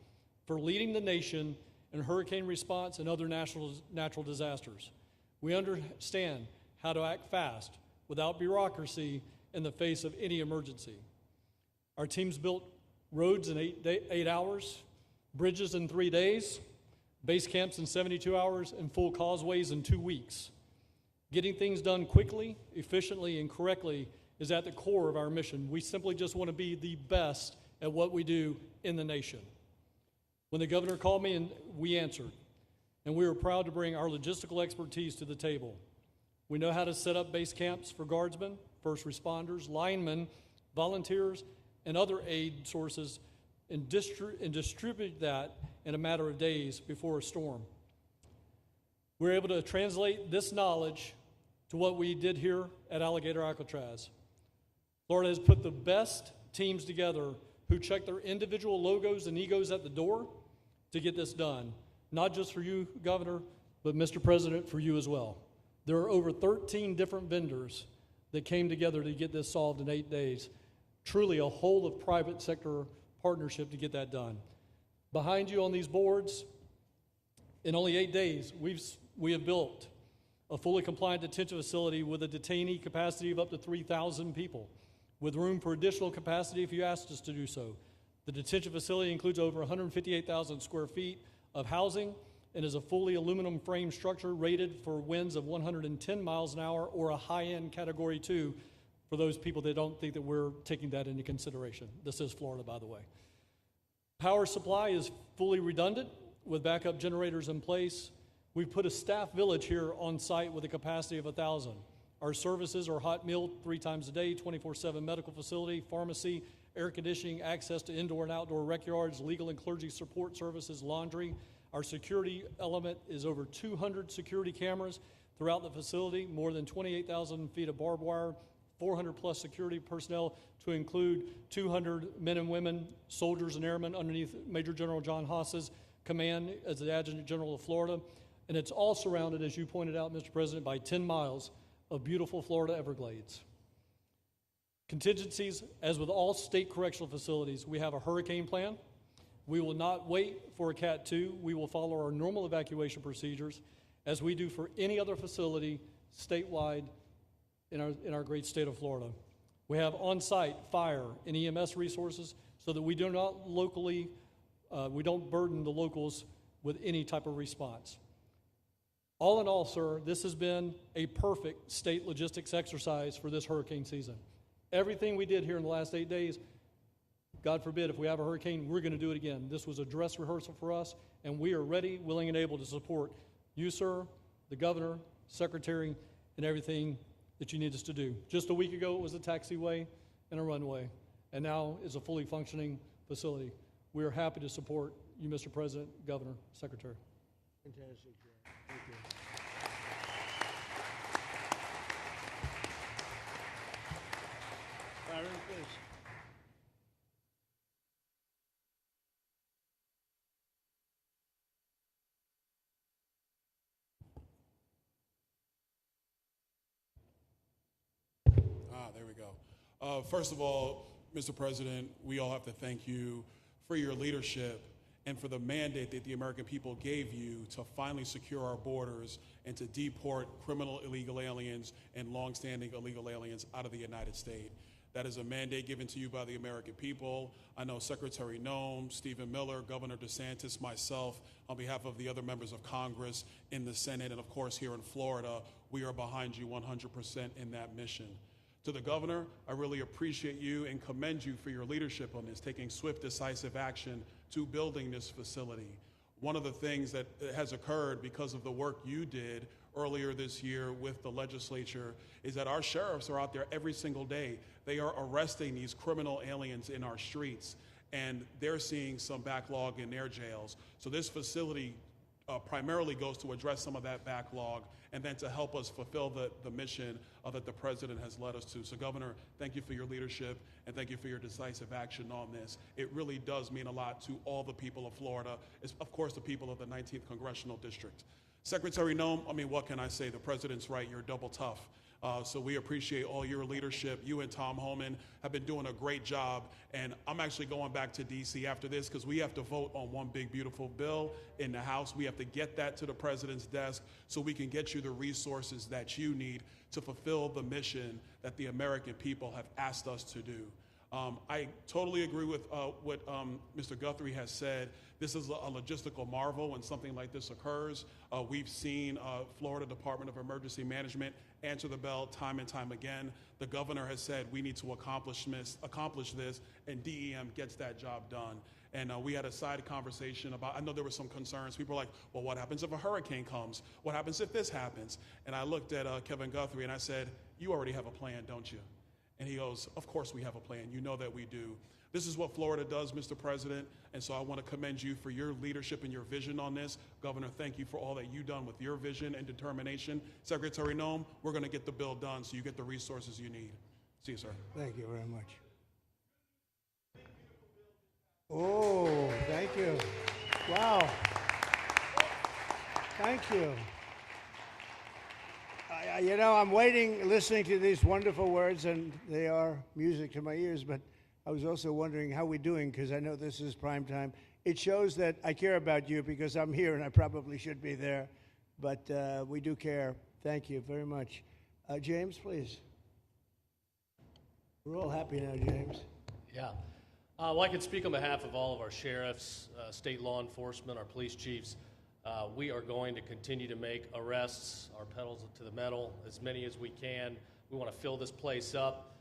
S9: for leading the nation in hurricane response and other natural disasters. We understand how to act fast without bureaucracy in the face of any emergency. Our teams built roads in 8 hours, bridges in 3 days, base camps in 72 hours, and full causeways in 2 weeks. Getting things done quickly, efficiently, and correctly is at the core of our mission. We simply just want to be the best at what we do in the nation. When the Governor called me, and we answered, and we were proud to bring our logistical expertise to the table. We know how to set up base camps for guardsmen, first responders, linemen, volunteers, and other aid sources, and distribute that in a matter of days before a storm. We're able to translate this knowledge to what we did here at Alligator Alcatraz. Florida has put the best teams together who check their individual logos and egos at the door to get this done. Not just for you, Governor, but Mr. President, for you as well. There are over 13 different vendors that came together to get this solved in 8 days. Truly a whole of private sector partnership to get that done. Behind you on these boards, in only 8 days, we have built a fully compliant detention facility with a detainee capacity of up to 3,000 people, with room for additional capacity if you asked us to do so. The detention facility includes over 158,000 square feet of housing and is a fully aluminum frame structure rated for winds of 110 miles an hour or a high-end Category 2 for those people that don't think that we're taking that into consideration. This is Florida, by the way. Power supply is fully redundant with backup generators in place. We've put a staff village here on site with a capacity of 1,000. Our services are hot meal 3 times a day, 24/7 medical facility, pharmacy, air conditioning, access to indoor and outdoor rec yards, legal and clergy support services, laundry, Our security element is over 200 security cameras throughout the facility, more than 28,000 feet of barbed wire, 400 plus security personnel to include 200 men and women, soldiers and airmen underneath Major General John Haas's command as the Adjutant General of Florida. And it's all surrounded, as you pointed out, Mr. President, by 10 miles of beautiful Florida Everglades. Contingencies, as with all state correctional facilities, we have a hurricane plan. We will not wait for a Cat 2. We will follow our normal evacuation procedures as we do for any other facility statewide in our great state of Florida. We have on-site fire and EMS resources so that we do not we don't burden the locals with any type of response. All in all, sir, this has been a perfect state logistics exercise for this hurricane season. Everything we did here in the last 8 days, God forbid, if we have a hurricane, we're going to do it again. This was a dress rehearsal for us, and we are ready, willing, and able to support you, sir, the governor, secretary, and everything that you need us to do. Just a week ago, it was a taxiway and a runway, and now is a fully functioning facility. We are happy to support you, Mr. President, Governor, Secretary.
S1: Fantastic, Joe. Thank you. Byron, please.
S10: There we go. First of all, Mr. President, we all have to thank you for your leadership and for the mandate that the American people gave you to finally secure our borders and to deport criminal illegal aliens and longstanding illegal aliens out of the United States. That is a mandate given to you by the American people. I know Secretary Noem, Stephen Miller, Governor DeSantis, myself, on behalf of the other members of Congress in the Senate, and of course here in Florida, we are behind you 100% in that mission. To the governor, I really appreciate you and commend you for your leadership on this, taking swift, decisive action to building this facility. One of the things that has occurred because of the work you did earlier this year with the legislature is that our sheriffs are out there every single day. They are arresting these criminal aliens in our streets, and they're seeing some backlog in their jails. So this facility primarily goes to address some of that backlog and then to help us fulfill the mission that the president has led us to. So Governor, thank you for your leadership and thank you for your decisive action on this. It really does mean a lot to all the people of Florida, of course the people of the 19th Congressional District. Secretary Noem, I mean, what can I say? The president's right, you're double tough. So we appreciate all your leadership. You and Tom Homan have been doing a great job. And I'm actually going back to D.C. after this because we have to vote on one big, beautiful bill in the House. We have to get that to the president's desk so we can get you the resources that you need to fulfill the mission that the American people have asked us to do. I totally agree with what Mr. Guthrie has said. This is a logistical marvel when something like this occurs. We've seen Florida Department of Emergency Management answer the bell time and time again. The governor has said we need to accomplish this, and DEM gets that job done. And we had a side conversation about, I know there were some concerns. People were like, well, what happens if a hurricane comes? What happens if this happens? And I looked at Kevin Guthrie and I said, you already have a plan, don't you? And he goes, of course we have a plan. You know that we do. This is what Florida does, Mr. President, and so I want to commend you for your leadership and your vision on this. Governor, thank you for all that you've done with your vision and determination. Secretary Noem, we're going to get the bill done so you get the resources you need. See you, sir.
S1: Thank you very much. Oh, thank you. Wow. Thank you. You know, I'm waiting, listening to these wonderful words, and they are music to my ears, but I was also wondering how we're doing, because I know this is prime time. It shows that I care about you because I'm here and I probably should be there, but we do care. Thank you very much. James, please. We're all happy now, James.
S11: Yeah. Well, I can speak on behalf of all of our sheriffs, state law enforcement, our police chiefs. We are going to continue to make arrests, our pedals to the metal, as many as we can. We want to fill this place up.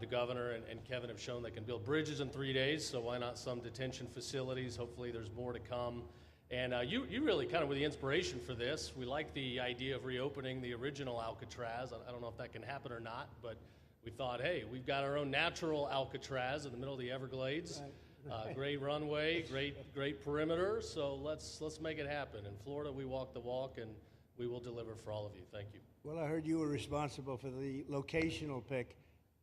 S11: The governor and Kevin have shown they can build bridges in 3 days, so why not some detention facilities? Hopefully there's more to come. And you really kind of were the inspiration for this. We like the idea of reopening the original Alcatraz. I don't know if that can happen or not, but we thought, hey, we've got our own natural Alcatraz in the middle of the Everglades. great runway, great perimeter. So let's make it happen. In Florida, we walk the walk, and we will deliver for all of you. Thank you.
S1: Well, I heard you were responsible for the locational pick,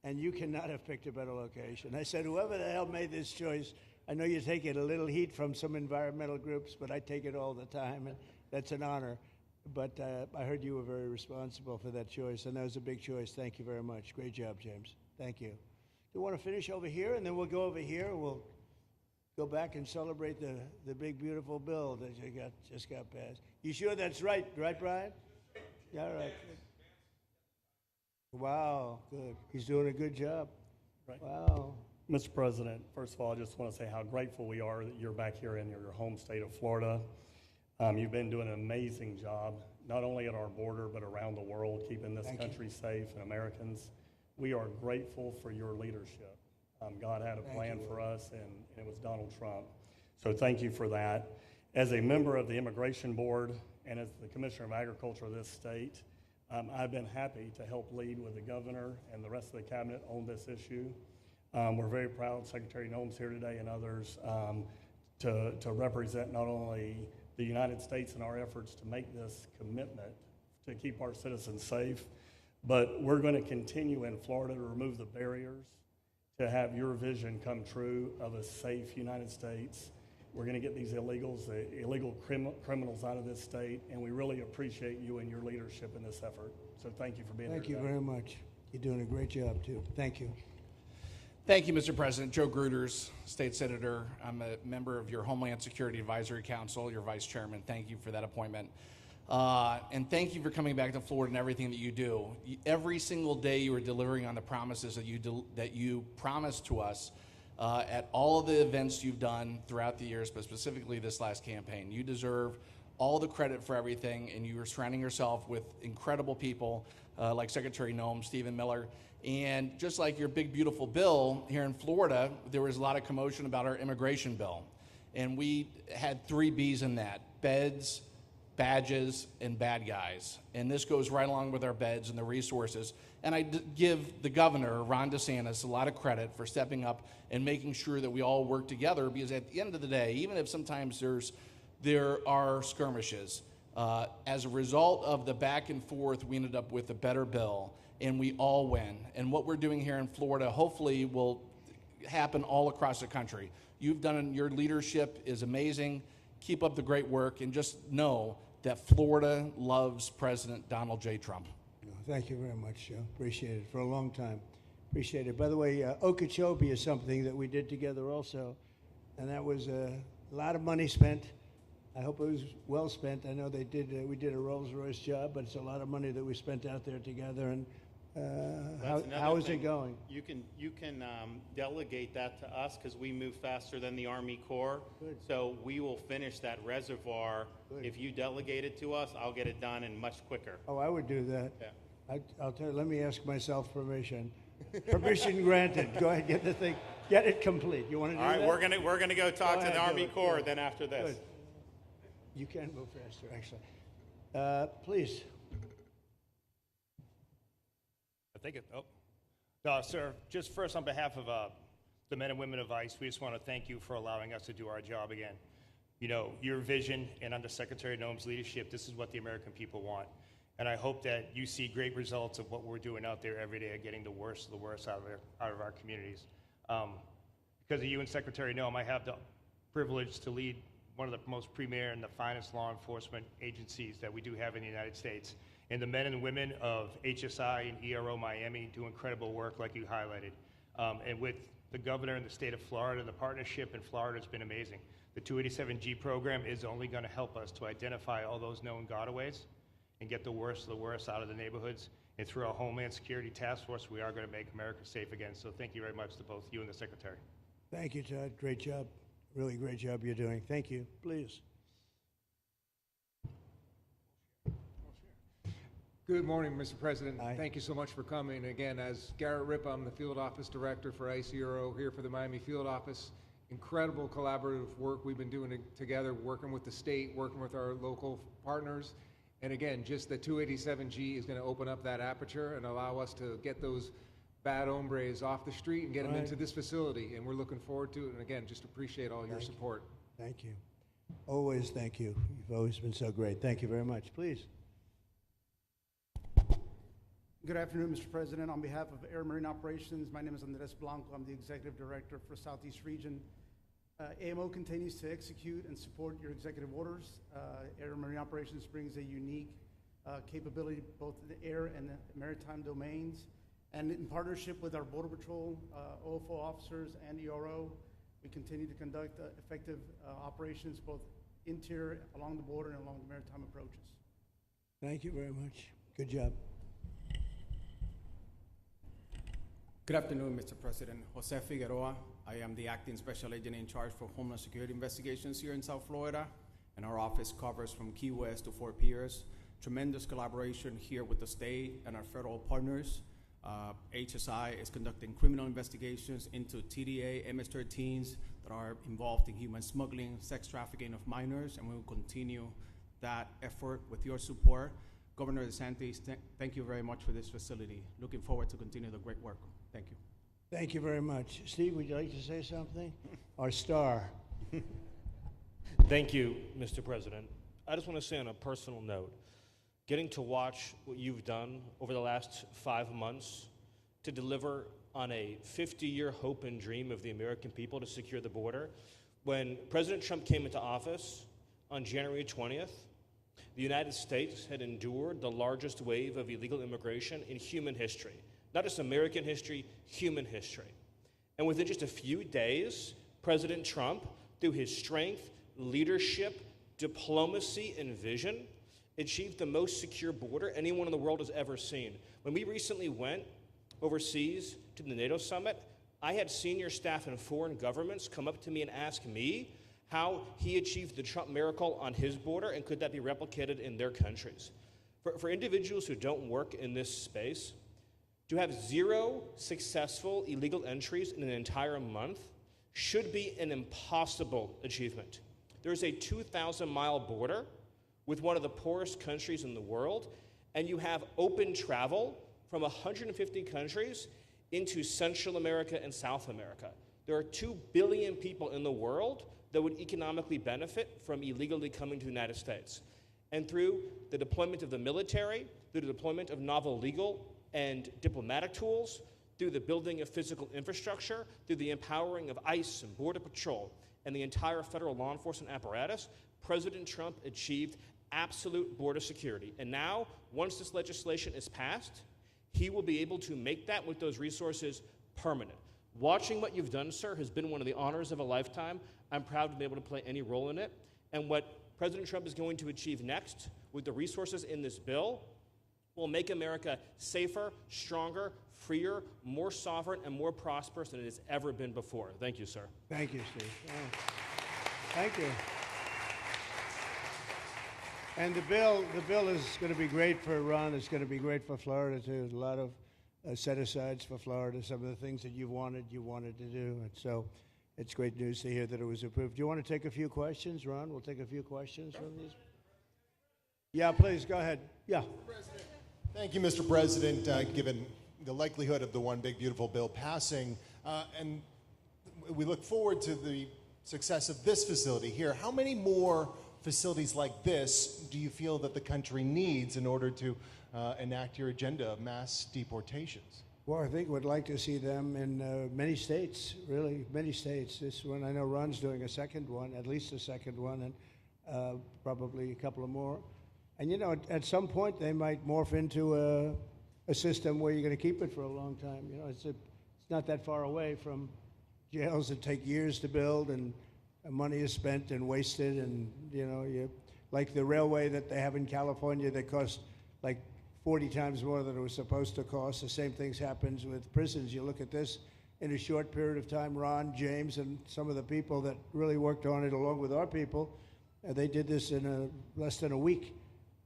S1: and you cannot have picked a better location. I said, whoever the hell made this choice, I know you take it a little heat from some environmental groups, but I take it all the time, and that's an honor. But I heard you were very responsible for that choice, and that was a big choice. Thank you very much. Great job, James. Thank you. You want to finish over here, and then we'll go over here. We'll go back and celebrate the big, beautiful bill that you just got passed. You sure that's right, Brian? Yeah, all right. Wow, good. He's doing a good job.
S12: Right.
S1: Wow.
S12: Mr. President, first of all, I just want to say how grateful we are that you're back here in your home state of Florida. You've been doing an amazing job, not only at our border, but around the world, keeping this country safe and Americans. We are grateful for your leadership. God had a plan for us, and it was Donald Trump. So thank you for that. As a member of the Immigration Board and as the Commissioner of Agriculture of this state, I've been happy to help lead with the governor and the rest of the cabinet on this issue. We're very proud, Secretary Noem's here today and others, to represent not only the United States in our efforts to make this commitment to keep our citizens safe, but we're going to continue in Florida to remove the barriers to have your vision come true of a safe United States. We're going to get these illegal criminals out of this state, and we really appreciate you and your leadership in this effort. So thank you for being here today.
S1: Thank you very much. You're doing a great job, too. Thank you.
S13: Thank you, Mr. President. Joe Gruters, State Senator. I'm a member of your Homeland Security Advisory Council, your Vice Chairman. Thank you for that appointment. And thank you for coming back to Florida and everything that you do. Every single day you are delivering on the promises that you promised to us at all of the events you've done throughout the years, but specifically this last campaign. You deserve all the credit for everything, and you are surrounding yourself with incredible people like Secretary Noem, Stephen Miller. And just like your big, beautiful bill here in Florida, there was a lot of commotion about our immigration bill. And we had 3 B's in that: beds, badges, and bad guys. And this goes right along with our beds and the resources. And I give the governor, Ron DeSantis, a lot of credit for stepping up and making sure that we all work together, because at the end of the day, even if sometimes there are skirmishes, as a result of the back and forth, we ended up with a better bill, and we all win. And what we're doing here in Florida hopefully will happen all across the country. Your leadership is amazing. Keep up the great work, and just know that Florida loves President Donald J. Trump.
S1: Thank you very much, Joe. Appreciate it for a long time. Appreciate it. By the way, Okeechobee is something that we did together also, and that was a lot of money spent. I hope it was well spent. I know we did a Rolls-Royce job, but it's a lot of money that we spent out there together. And how is it going?
S2: You can delegate that to us, because we move faster than the Army Corps.
S1: Good.
S2: So we will finish that reservoir.
S1: Good.
S2: If you delegate it to us, I'll get it done and much quicker.
S1: Oh, I would do that.
S2: Yeah.
S1: I'll tell you. Let me ask myself permission. Permission granted. Go ahead, get the thing, get it complete. You want to do that?
S2: All right, we're gonna go talk
S1: Go
S2: to
S1: ahead,
S2: the
S1: do
S2: Army
S1: it.
S2: Corps.
S1: Good.
S2: Then after this.
S1: Good. You can move faster, actually. Please.
S14: Thank you. Sir, just first on behalf of the men and women of ICE, we just want to thank you for allowing us to do our job again. You know, your vision and under Secretary Noem's leadership, this is what the American people want. And I hope that you see great results of what we're doing out there every day of getting the worst of the worst out of our communities. Because of you and Secretary Noem, I have the privilege to lead one of the most premier and the finest law enforcement agencies that we do have in the United States. And the men and women of HSI and ERO Miami do incredible work, like you highlighted. And with the governor in the state of Florida, the partnership in Florida has been amazing. The 287G program is only going to help us to identify all those known gotaways and get the worst of the worst out of the neighborhoods. And through our Homeland Security Task Force, we are going to make America safe again. So thank you very much to both you and the Secretary.
S1: Thank you, Todd. Great job. Really great job you're doing. Thank you. Please.
S15: Good morning, Mr. President.
S1: Hi.
S15: Thank you so much for coming. Again, as Garrett Ripp, I'm the Field Office Director for ICERO here for the Miami Field Office. Incredible collaborative work we've been doing together, working with the state, working with our local partners. And again, just the 287G is going to open up that aperture and allow us to get those bad hombres off the street and get them
S1: Right.
S15: into this facility. And we're looking forward to it. And again, just appreciate all your support.
S1: Thank you. Always thank you. You've always been so great. Thank you very much. Please.
S16: Good afternoon, Mr. President. On behalf of Air Marine Operations, my name is Andres Blanco. I'm the Executive Director for Southeast Region. AMO continues to execute and support your executive orders. Air Marine Operations brings a unique capability both in the air and the maritime domains. And in partnership with our Border Patrol, OFO officers, and ERO, we continue to conduct effective operations both interior, along the border, and along the maritime approaches.
S1: Thank you very much. Good job.
S17: Good afternoon, Mr. President. Jose Figueroa. I am the acting special agent in charge for Homeland Security Investigations here in South Florida, and our office covers from Key West to Fort Pierce. Tremendous collaboration here with the state and our federal partners. HSI is conducting criminal investigations into TDA, MS-13s that are involved in human smuggling, sex trafficking of minors, and we will continue that effort with your support. Governor DeSantis, thank you very much for this facility. Looking forward to continue the great work. Thank you.
S1: Thank you very much. Steve, would you like to say something? Our star.
S18: Thank you, Mr. President. I just want to say on a personal note, getting to watch what you've done over the last 5 months to deliver on a 50-year hope and dream of the American people to secure the border. When President Trump came into office on January 20th, the United States had endured the largest wave of illegal immigration in human history. Not just American history, human history. And within just a few days, President Trump, through his strength, leadership, diplomacy, and vision, achieved the most secure border anyone in the world has ever seen. When we recently went overseas to the NATO summit, I had senior staff in foreign governments come up to me and ask me how he achieved the Trump miracle on his border and could that be replicated in their countries. For individuals who don't work in this space, to have 0 successful illegal entries in an entire month should be an impossible achievement. There's a 2,000-mile border with one of the poorest countries in the world, and you have open travel from 150 countries into Central America and South America. There are 2 billion people in the world that would economically benefit from illegally coming to the United States. And through the deployment of the military, through the deployment of novel legal and diplomatic tools, through the building of physical infrastructure, through the empowering of ICE and Border Patrol, and the entire federal law enforcement apparatus, President Trump achieved absolute border security. And now, once this legislation is passed, he will be able to make that with those resources permanent. Watching what you've done, sir, has been one of the honors of a lifetime. I'm proud to be able to play any role in it. And what President Trump is going to achieve next with the resources in this bill will make America safer, stronger, freer, more sovereign, and more prosperous than it has ever been before. Thank you, sir.
S1: Thank you, Steve. Oh. Thank you. And the bill is going to be great for Ron. It's going to be great for Florida, too. A lot of set-asides for Florida, some of the things that you wanted to do. And so it's great news to hear that it was approved. Do you want to take a few questions, Ron? We'll take a few questions from these. Yeah, please, go ahead. Yeah.
S19: Thank you, Mr. President. Given the likelihood of the One Big Beautiful Bill passing, and we look forward to the success of this facility here, how many more facilities like this do you feel that the country needs in order to enact your agenda of mass deportations?
S1: Well, I think we'd like to see them in many states, really, many states. This one, I know Ron's doing a second one, at least a second one, and probably a couple of more. And, you know, at some point, they might morph into a system where you're going to keep it for a long time. You know, it's not that far away from jails that take years to build, and money is spent and wasted. And, you know, like the railway that they have in California that costs like 40 times more than it was supposed to cost. The same things happens with prisons. You look at this in a short period of time, Ron, James, and some of the people that really worked on it along with our people, they did this in less than a week.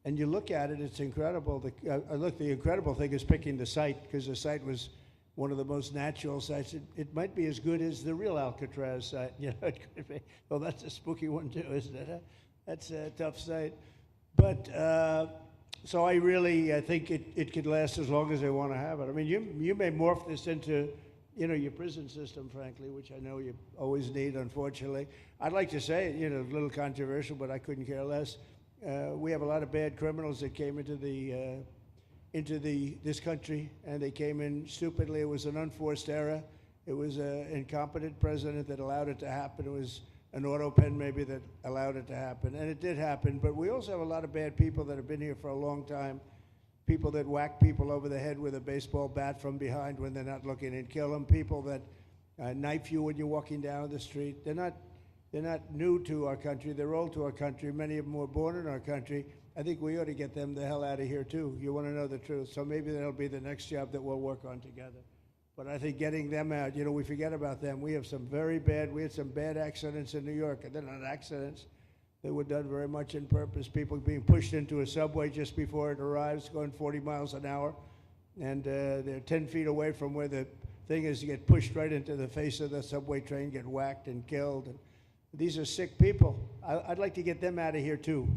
S1: And you look at it, it's incredible. The incredible thing is picking the site, because the site was one of the most natural sites. It might be as good as the real Alcatraz site. You know, it could be. Well, that's a spooky one too, isn't it? That's a tough site. But So I really think it could last as long as they want to have it. I mean, you may morph this into, your prison system, frankly, which I know you always need, unfortunately. I'd like to say, a little controversial, but I couldn't care less. We have a lot of bad criminals that came into this country, and they came in stupidly. It was an unforced error. It was an incompetent president that allowed it to happen. It was an auto pen maybe that allowed it to happen, and it did happen. But we also have a lot of bad people that have been here for a long time, people that whack people over the head with a baseball bat from behind when they're not looking and kill them, people that knife you when you're walking down the street. They're not new to our country. They're old to our country. Many of them were born in our country. I think we ought to get them the hell out of here, too. You want to know the truth. So maybe that'll be the next job that we'll work on together. But I think getting them out, we forget about them. We had some bad accidents in New York. And they're not accidents. They were done very much on purpose. People being pushed into a subway just before it arrives, going 40 miles an hour. And they're 10 feet away from where the thing is. You get pushed right into the face of the subway train, get whacked and killed. And these are sick people. I'd like to get them out of here, too.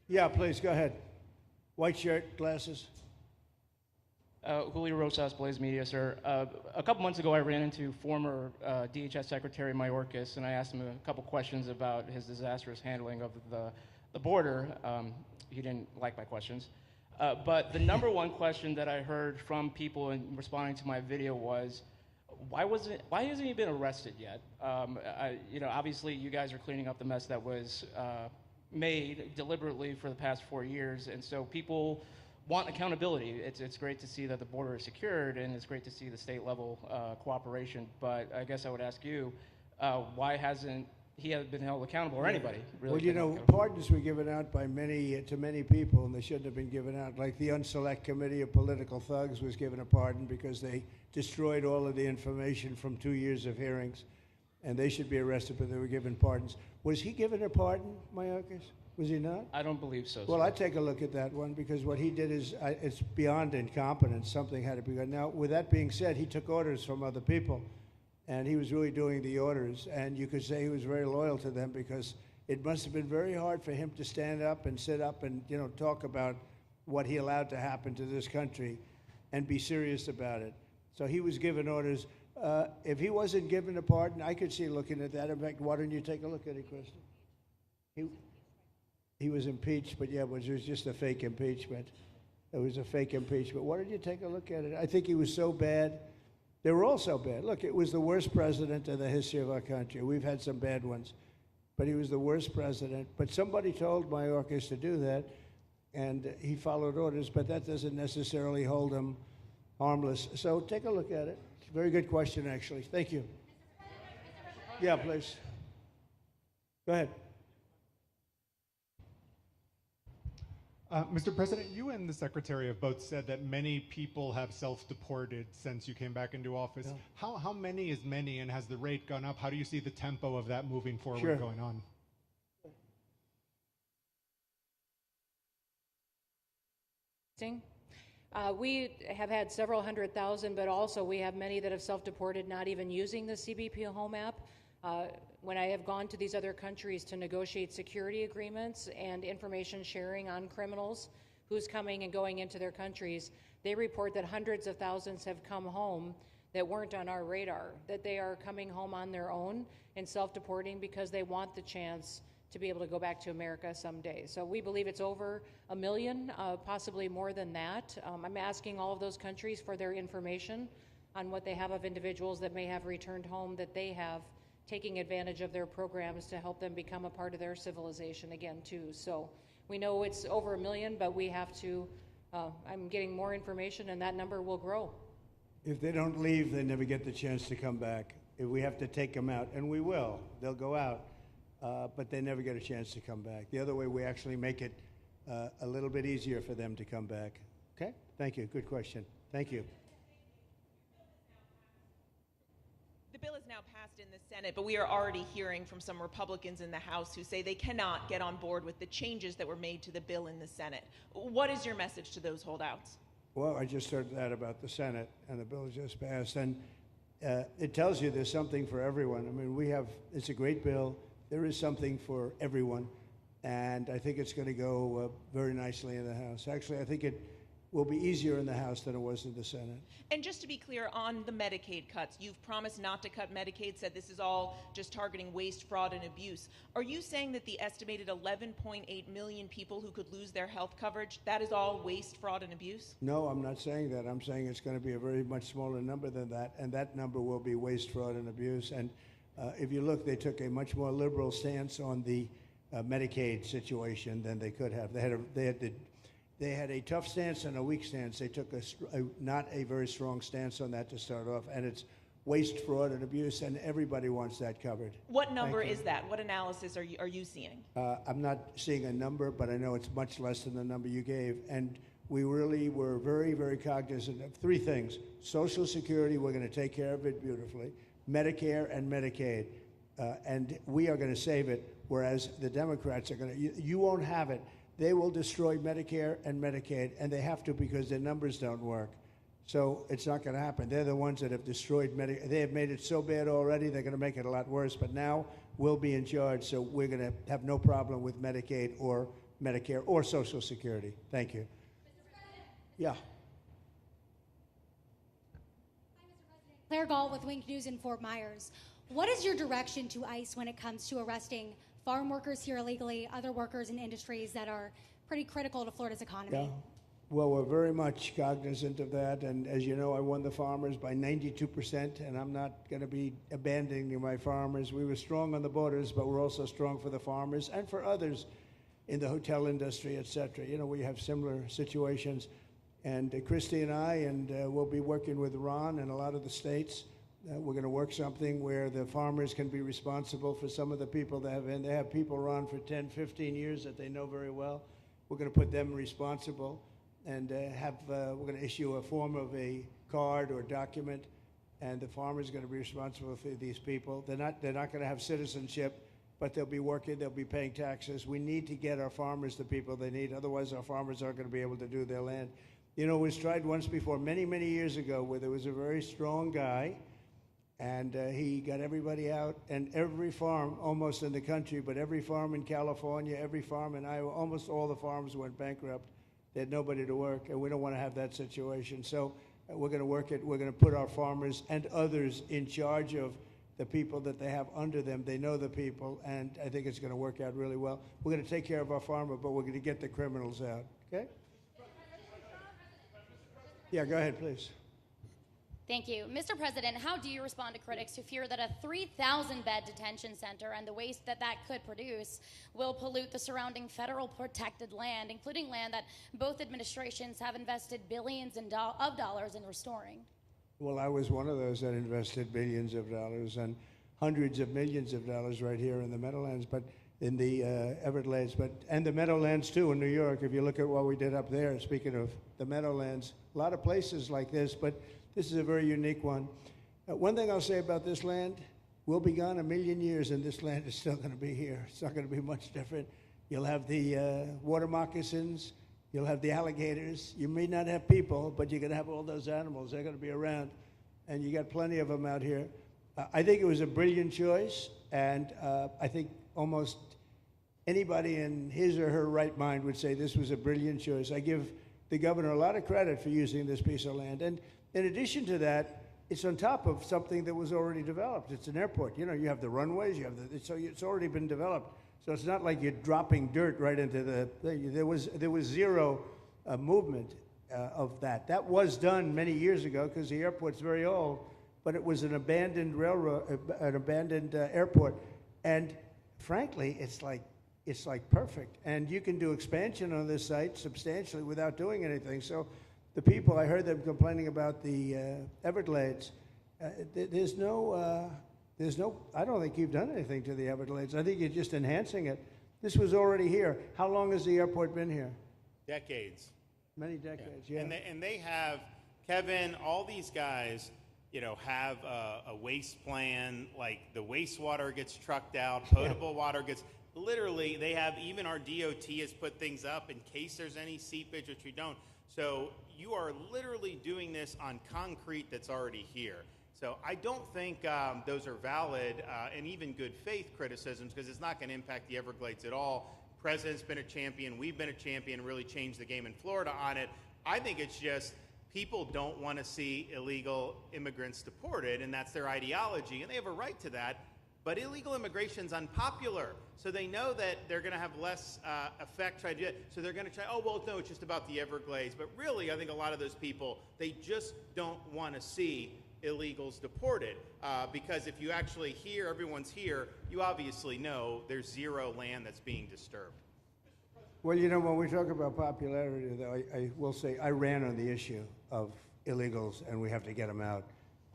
S1: Yeah, please, go ahead. White shirt, glasses.
S20: Julio Rosas, Blaze Media, sir. A couple months ago, I ran into former DHS Secretary Mayorkas, and I asked him a couple questions about his disastrous handling of the border. He didn't like my questions. But the number one question that I heard from people in responding to my video was, why hasn't he been arrested yet? Obviously, you guys are cleaning up the mess that was made deliberately for the past 4 years, and so people want accountability. It's great to see that the border is secured, and it's great to see the state level cooperation. But I guess I would ask you, why hasn't he been held accountable, or anybody really?
S1: Well, pardons were given out by to many people, and they shouldn't have been given out. Like the Unselect Committee of Political Thugs was given a pardon because they destroyed all of the information from 2 years of hearings, and they should be arrested, but they were given pardons. Was he given a pardon, Mayorkas? Was he not?
S20: I don't believe so.
S1: Well, I'd take a look at that one, because what he did is it's beyond incompetence. Something had to be done. Now, with that being said, he took orders from other people, and he was really doing the orders. And you could say he was very loyal to them, because it must have been very hard for him to stand up and sit up and talk about what he allowed to happen to this country and be serious about it. So he was given orders. If he wasn't given a pardon, I could see looking at that. In fact, why don't you take a look at it, Kristen? He was impeached, but it was just a fake impeachment. It was a fake impeachment. Why don't you take a look at it? I think he was so bad. They were all so bad. Look, it was the worst president in the history of our country. We've had some bad ones, but he was the worst president. But somebody told Mayorkas to do that, and he followed orders, but that doesn't necessarily hold him harmless. So take a look at it. Very good question, actually. Thank you. Yeah, please. Go ahead.
S21: Mr. President, you and the Secretary have both said that many people have self-deported since you came back into office. Yeah. How many is many, and has the rate gone up? How do you see the tempo of that moving forward going on?
S4: We have had several 100,000, but also we have many that have self-deported, not even using the CBP Home app. When I have gone to these other countries to negotiate security agreements and information sharing on criminals, who's coming and going into their countries, they report that hundreds of thousands have come home that weren't on our radar, that they are coming home on their own and self-deporting because they want the chance to be able to go back to America someday. So we believe it's over 1 million, possibly more than that. I'm asking all of those countries for their information on what they have of individuals that may have returned home, that they have taking advantage of their programs to help them become a part of their civilization again, too. So we know it's over 1 million, but we have to, I'm getting more information, and that number will grow.
S1: If they don't leave, they never get the chance to come back. If we have to take them out, and we will, they'll go out, but they never get a chance to come back. The other way, we actually make it a little bit easier for them to come back. Okay? Thank you. Good question. Thank you.
S22: The bill is now passed in the Senate, but we are already hearing from some Republicans in the House who say they cannot get on board with the changes that were made to the bill in the Senate. What is your message to those holdouts?
S1: Well, I just heard that about the Senate, and the bill just passed, and it tells you there's something for everyone. I mean, it's a great bill. There is something for everyone, and I think it's going to go very nicely in the House. Actually, I think it will be easier in the House than it was in the Senate.
S22: And just to be clear, on the Medicaid cuts, you've promised not to cut Medicaid, said this is all just targeting waste, fraud, and abuse. Are you saying that the estimated 11.8 million people who could lose their health coverage, that is all waste, fraud, and abuse?
S1: No, I'm not saying that. I'm saying it's going to be a very much smaller number than that, and that number will be waste, fraud, and abuse. And if you look, they took a much more liberal stance on the Medicaid situation than they could have. They had a tough stance and a weak stance. They took not a very strong stance on that to start off, and it's waste, fraud, and abuse, and everybody wants that covered.
S22: What number is that? What analysis are you seeing?
S1: I'm not seeing a number, but I know it's much less than the number you gave, and we really were very, very cognizant of three things. Social Security, we're going to take care of it beautifully. Medicare and Medicaid, and we are going to save it, whereas the Democrats are going to, you won't have it. They will destroy Medicare and Medicaid, and they have to because their numbers don't work. So it's not going to happen. They're the ones that have destroyed Medicare. They have made it so bad already, they're going to make it a lot worse. But now we'll be in charge, so we're going to have no problem with Medicaid or Medicare or Social Security. Thank you. Yeah.
S7: Claire Gall with Wink News in Fort Myers. What is your direction to ICE when it comes to arresting farm workers here illegally, other workers in industries that are pretty critical to Florida's economy?
S1: Yeah. Well, we're very much cognizant of that, and as you know, I won the farmers by 92%, and I'm not going to be abandoning my farmers. We were strong on the borders, but we're also strong for the farmers and for others in the hotel industry, et cetera. You know, we have similar situations, and Christy and I, and we'll be working with Ron and a lot of the states. We're going to work something where the farmers can be responsible for some of the people that have, and they have people run for 10, 15 years that they know very well. We're going to put them responsible and we're going to issue a form of a card or document, and the farmer's going to be responsible for these people. They're not going to have citizenship, but they'll be working, they'll be paying taxes. We need to get our farmers the people they need, otherwise our farmers aren't going to be able to do their land. You know, it was tried once before, many, many years ago, where there was a very strong guy, and he got everybody out, and every farm almost in the country, but every farm in California, every farm in Iowa, almost all the farms went bankrupt. They had nobody to work, and we don't want to have that situation. So we're going to work it. We're going to put our farmers and others in charge of the people that they have under them. They know the people, and I think it's going to work out really well. We're going to take care of our farmer, but we're going to get the criminals out, okay? Yeah, go ahead, please.
S3: Thank you. Mr. President, how do you respond to critics who fear that a 3,000-bed detention center and the waste that could produce will pollute the surrounding federal protected land, including land that both administrations have invested billions of dollars in restoring?
S1: Well, I was one of those that invested billions of dollars and hundreds of millions of dollars right here in the Meadowlands, but in the Everglades, and the Meadowlands too in New York. If you look at what we did up there, speaking of the Meadowlands, a lot of places like this, but this is a very unique one. One thing I'll say about this land, we'll be gone 1,000,000 years and this land is still going to be here. It's not going to be much different. You'll have the water moccasins, you'll have the alligators. You may not have people, but you're going to have all those animals. They're going to be around, and you got plenty of them out here. I think it was a brilliant choice, and I think almost anybody in his or her right mind would say this was a brilliant choice. I give the governor a lot of credit for using this piece of land. And in addition to that, it's on top of something that was already developed. It's an airport. You know, you have the runways, you have so it's already been developed. So it's not like you're dropping dirt right into the thing. There was zero movement of that. That was done many years ago because the airport's very old, but it was an abandoned railroad, an abandoned airport. And frankly, it's like perfect. And you can do expansion on this site substantially without doing anything. So the people, I heard them complaining about the Everglades. There's no, I don't think you've done anything to the Everglades. I think you're just enhancing it. This was already here. How long has the airport been here?
S2: Decades.
S1: Many decades, yeah.
S2: And they have, Kevin, all these guys, you know, have a waste plan, like the wastewater gets trucked out, potable water gets, literally, they have, even our DOT has put things up in case there's any seepage, which we don't. So you are literally doing this on concrete that's already here. So I don't think those are valid and even good faith criticisms, because it's not going to impact the Everglades at all. President's been a champion. We've been a champion, really changed the game in Florida on it. I think it's just people don't want to see illegal immigrants deported, and that's their ideology, and they have a right to that. But illegal immigration's unpopular, so they know that they're going to have less effect. So they're going to try, oh, well, no, it's just about the Everglades. But really, I think a lot of those people, they just don't want to see illegals deported. Because if you actually hear, everyone's here, you obviously know there's zero land that's being disturbed.
S1: Well, you know, when we talk about popularity, though, I will say I ran on the issue of illegals, and we have to get them out.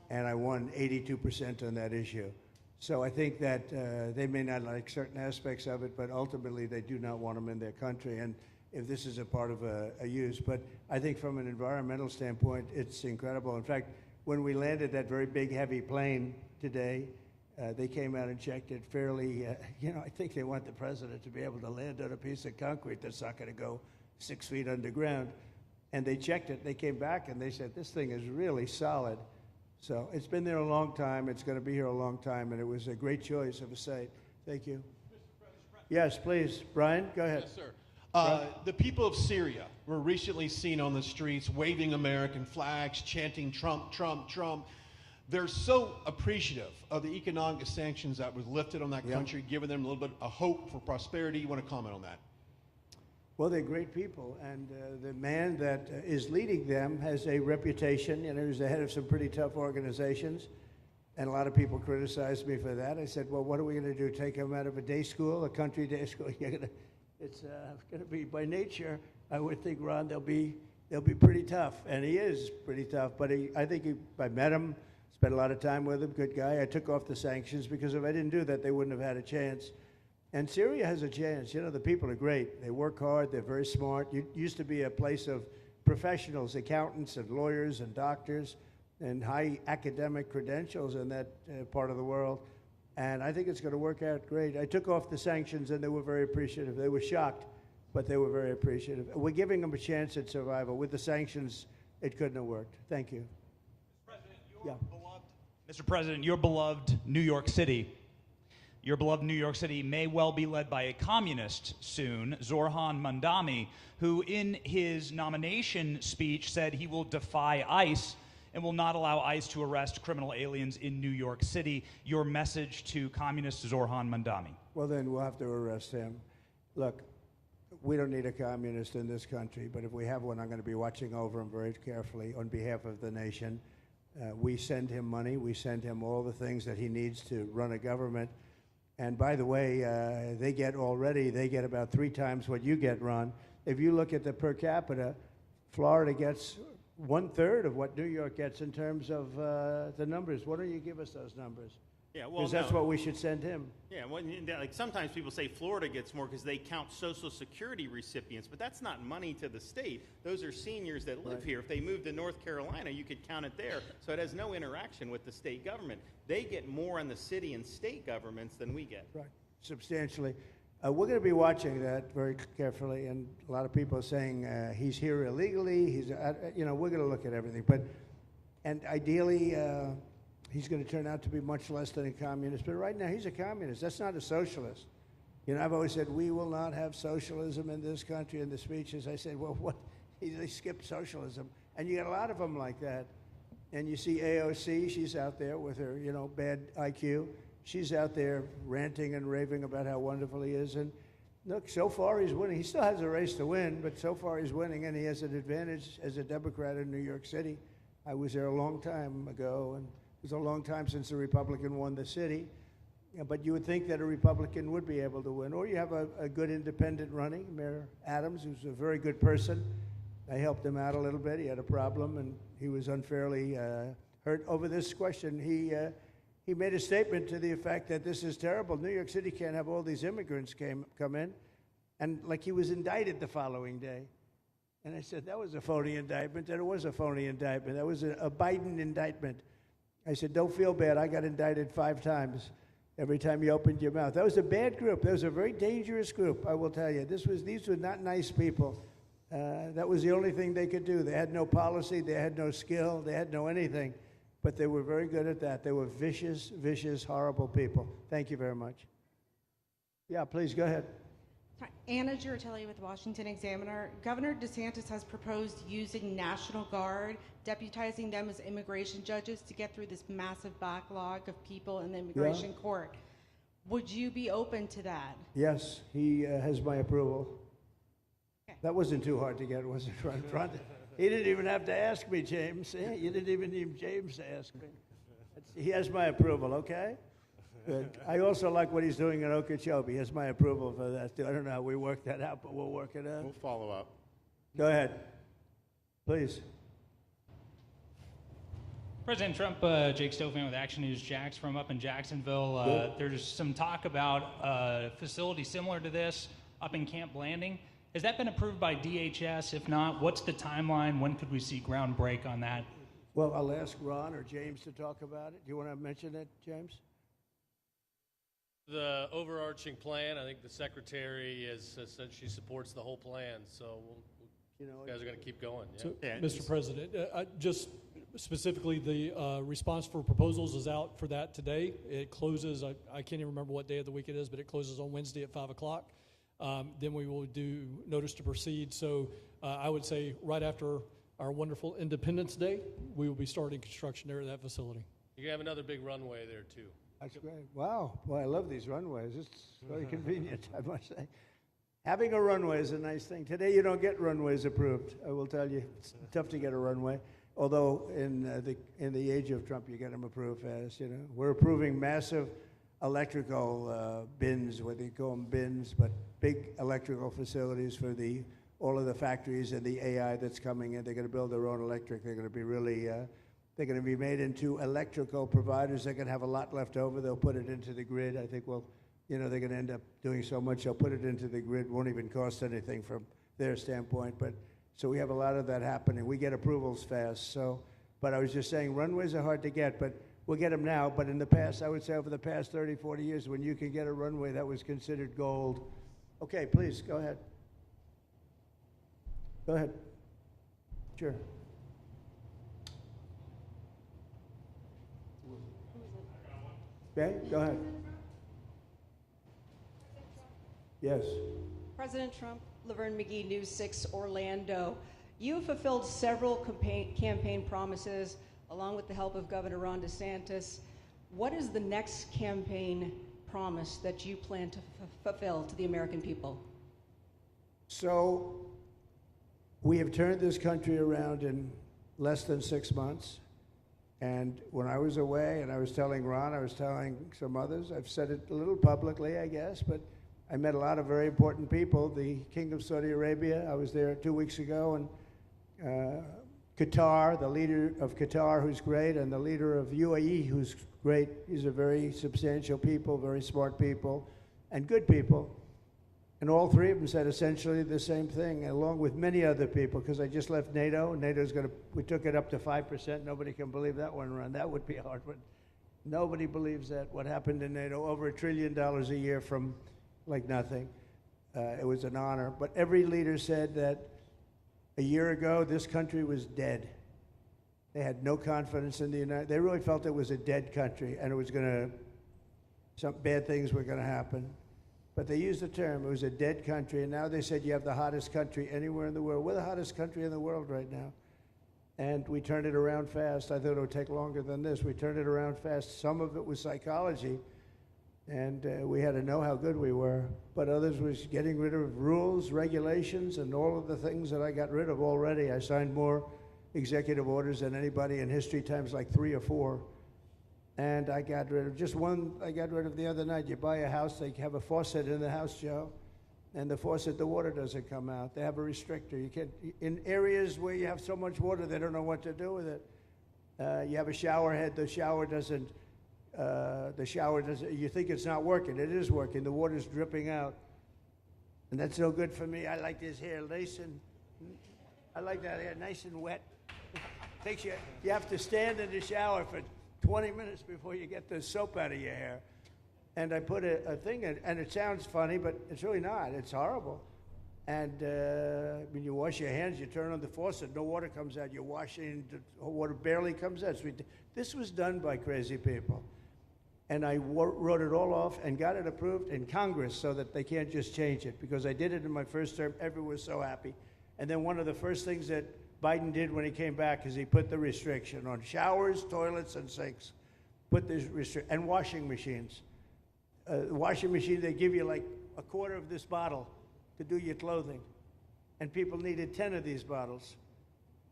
S1: And I won 82% on that issue. So I think that they may not like certain aspects of it, but ultimately they do not want them in their country. And if this is a part of a use, but I think from an environmental standpoint, it's incredible. In fact, when we landed that very big, heavy plane today, they came out and checked it fairly. I think they want the president to be able to land on a piece of concrete that's not going to go 6 feet underground. And they checked it. They came back and they said, this thing is really solid. So it's been there a long time. It's going to be here a long time, and it was a great choice of a site. Thank you. Yes, please. Brian, go ahead.
S5: Yes, sir. The people of Syria were recently seen on the streets waving American flags, chanting Trump, Trump, Trump. They're so appreciative of the economic sanctions that was lifted on that country, giving them a little bit of hope for prosperity. You want to comment on that?
S1: Well, they're great people, and the man that is leading them has a reputation. He was the head of some pretty tough organizations, and a lot of people criticized me for that. I said, well, what are we going to do, take him out of a day school, a country day school? It's going to be, by nature, I would think, Ron, they'll be pretty tough, and he is pretty tough, but I think I met him, spent a lot of time with him, good guy. I took off the sanctions because if I didn't do that, they wouldn't have had a chance. And Syria has a chance. The people are great. They work hard. They're very smart. It used to be a place of professionals, accountants and lawyers and doctors and high academic credentials in that part of the world. And I think it's going to work out great. I took off the sanctions, and they were very appreciative. They were shocked, but they were very appreciative. We're giving them a chance at survival. With the sanctions, it couldn't have worked. Thank you.
S6: Mr. President, your beloved New York City may well be led by a communist soon, Zorhan Mandami, who in his nomination speech said he will defy ICE and will not allow ICE to arrest criminal aliens in New York City. Your message to communist Zorhan Mandami?
S1: Well, then we'll have to arrest him. Look, we don't need a communist in this country, but if we have one, I'm going to be watching over him very carefully on behalf of the nation. We send him money. We send him all the things that he needs to run a government. And by the way, they get about 3 times what you get, Ron. If you look at the per capita, Florida gets 1/3 of what New York gets in terms of the numbers. Why don't you give us those numbers?
S2: Yeah, well,
S1: because that's what we should send him.
S2: Yeah, well, like sometimes people say Florida gets more because they count Social Security recipients, but that's not money to the state. Those are seniors that live here. If they moved to North Carolina, you could count it there. So it has no interaction with the state government. They get more on the city and state governments than we get.
S1: Right, substantially. We're going to be watching that very carefully, and a lot of people are saying he's here illegally. We're going to look at everything, and ideally. He's going to turn out to be much less than a communist. But right now, he's a communist. That's not a socialist. I've always said, we will not have socialism in this country. In the speeches, I said, well, what? They skipped socialism. And you get a lot of them like that. And you see AOC, she's out there with her, bad IQ. She's out there ranting and raving about how wonderful he is. And look, so far he's winning. He still has a race to win, but so far he's winning, and he has an advantage as a Democrat in New York City. I was there a long time ago, and it was a long time since a Republican won the city, but you would think that a Republican would be able to win. Or you have a good independent running, Mayor Adams, who's a very good person. I helped him out a little bit. He had a problem, and he was unfairly hurt over this question. He made a statement to the effect that this is terrible. New York City can't have all these immigrants come in, and like he was indicted the following day. And I said, that was a phony indictment, and it was a phony indictment. That was a Biden indictment. I said, don't feel bad. I got indicted 5 times every time you opened your mouth. That was a bad group. That was a very dangerous group, I will tell you. These were not nice people. That was the only thing they could do. They had no policy. They had no skill. They had no anything. But they were very good at that. They were vicious, vicious, horrible people. Thank you very much. Yeah, please go ahead.
S8: Anna Giratelli with Washington Examiner. Governor DeSantis has proposed using National Guard, deputizing them as immigration judges to get through this massive backlog of people in the immigration court. Would you be open to that?
S1: Yes, he has my approval. Okay. That wasn't too hard to get, was it, front? He didn't even have to ask me, James. You didn't even need James to ask me. He has my approval, okay? Good. I also like what he's doing in Okeechobee. He has my approval for that, too. I don't know how we work that out, but we'll work it out.
S2: We'll follow up.
S1: Go ahead. Please.
S9: President Trump, Jake Stofan with Action News Jax from up in Jacksonville. There's some talk about a facility similar to this up in Camp Blanding. Has that been approved by DHS? If not, what's the timeline? When could we see ground break on that?
S1: Well, I'll ask Ron or James to talk about it. Do you want to mention it, James?
S11: The overarching plan, I think the secretary has said she supports the whole plan, so you guys are going to keep going. Yeah.
S23: So, Mr. President, just specifically, the response for proposals is out for that today. It closes, I can't even remember what day of the week it is, but it closes on Wednesday at 5 o'clock. Then we will do notice to proceed. So I would say right after our wonderful Independence Day, we will be starting construction there at that facility.
S11: You're going to have another big runway there, too.
S1: That's great. Wow. Well, I love these runways. It's very convenient, I must say. Having a runway is a nice thing. Today, you don't get runways approved. I will tell you, it's tough to get a runway. Although in the age of Trump, you get them approved fast. You know, we're approving massive electrical bins, what they call them bins, but big electrical facilities for all of the factories and the AI that's coming in. They're going to build their own electric. They're going to be really. They're going to be made into electrical providers. They're going to have a lot left over. They'll put it into the grid. I think they're going to end up doing so much. They'll put it into the grid. Won't even cost anything from their standpoint. But so we have a lot of that happening. We get approvals fast. So, but I was just saying, runways are hard to get, but we'll get them now. But in the past, I would say over the past 30, 40 years, when you can get a runway, that was considered gold. Okay, please, go ahead. Go ahead. Sure. Okay, go ahead. Yes.
S24: President Trump, Laverne McGee, News 6 Orlando. You have fulfilled several campaign promises along with the help of Governor Ron DeSantis. What is the next campaign promise that you plan to fulfill to the American people?
S1: So we have turned this country around in less than 6 months. And when I was away, and I was telling Ron, I was telling some others, I've said it a little publicly, I guess, but I met a lot of very important people. The King of Saudi Arabia, I was there 2 weeks ago, and Qatar, the leader of Qatar, who's great, and the leader of UAE, who's great. These are very substantial people, very smart people, and good people. And all three of them said essentially the same thing, along with many other people, because I just left NATO. NATO's we took it up to 5%. Nobody can believe that one run. That would be a hard one. Nobody believes that, what happened in NATO, over $1 trillion a year from like nothing. It was an honor. But every leader said that a year ago, this country was dead. They had no confidence in the United States. They really felt it was a dead country, and it was some bad things were going to happen. But they used the term, it was a dead country, and now they said you have the hottest country anywhere in the world. We're the hottest country in the world right now. And we turned it around fast. I thought it would take longer than this. We turned it around fast. Some of it was psychology, and we had to know how good we were. But others was getting rid of rules, regulations, and all of the things that I got rid of already. I signed more executive orders than anybody in history, times like 3 or 4. And I got rid of just one. I got rid of the other night. You buy a house, they have a faucet in the house, Joe, and the faucet, the water doesn't come out. They have a restrictor. You can't, in areas where you have so much water, they don't know what to do with it. You have a shower head, the shower doesn't. You think it's not working. It is working. The water's dripping out, and that's no good for me. I like this hair I like that hair nice and wet. Takes you have to stand in the shower for 20 minutes before you get the soap out of your hair. And I put a thing in, and it sounds funny, but it's really not. It's horrible. And when you wash your hands, you turn on the faucet, no water comes out. You're washing, the water barely comes out. This was done by crazy people. And I wrote it all off and got it approved in Congress so that they can't just change it, because I did it in my first term. Everyone was so happy. And then one of the first things that Biden did when he came back is he put the restriction on showers, toilets, and sinks. Put this and washing machines. Washing machine, they give you like a quarter of this bottle to do your clothing. And people needed 10 of these bottles.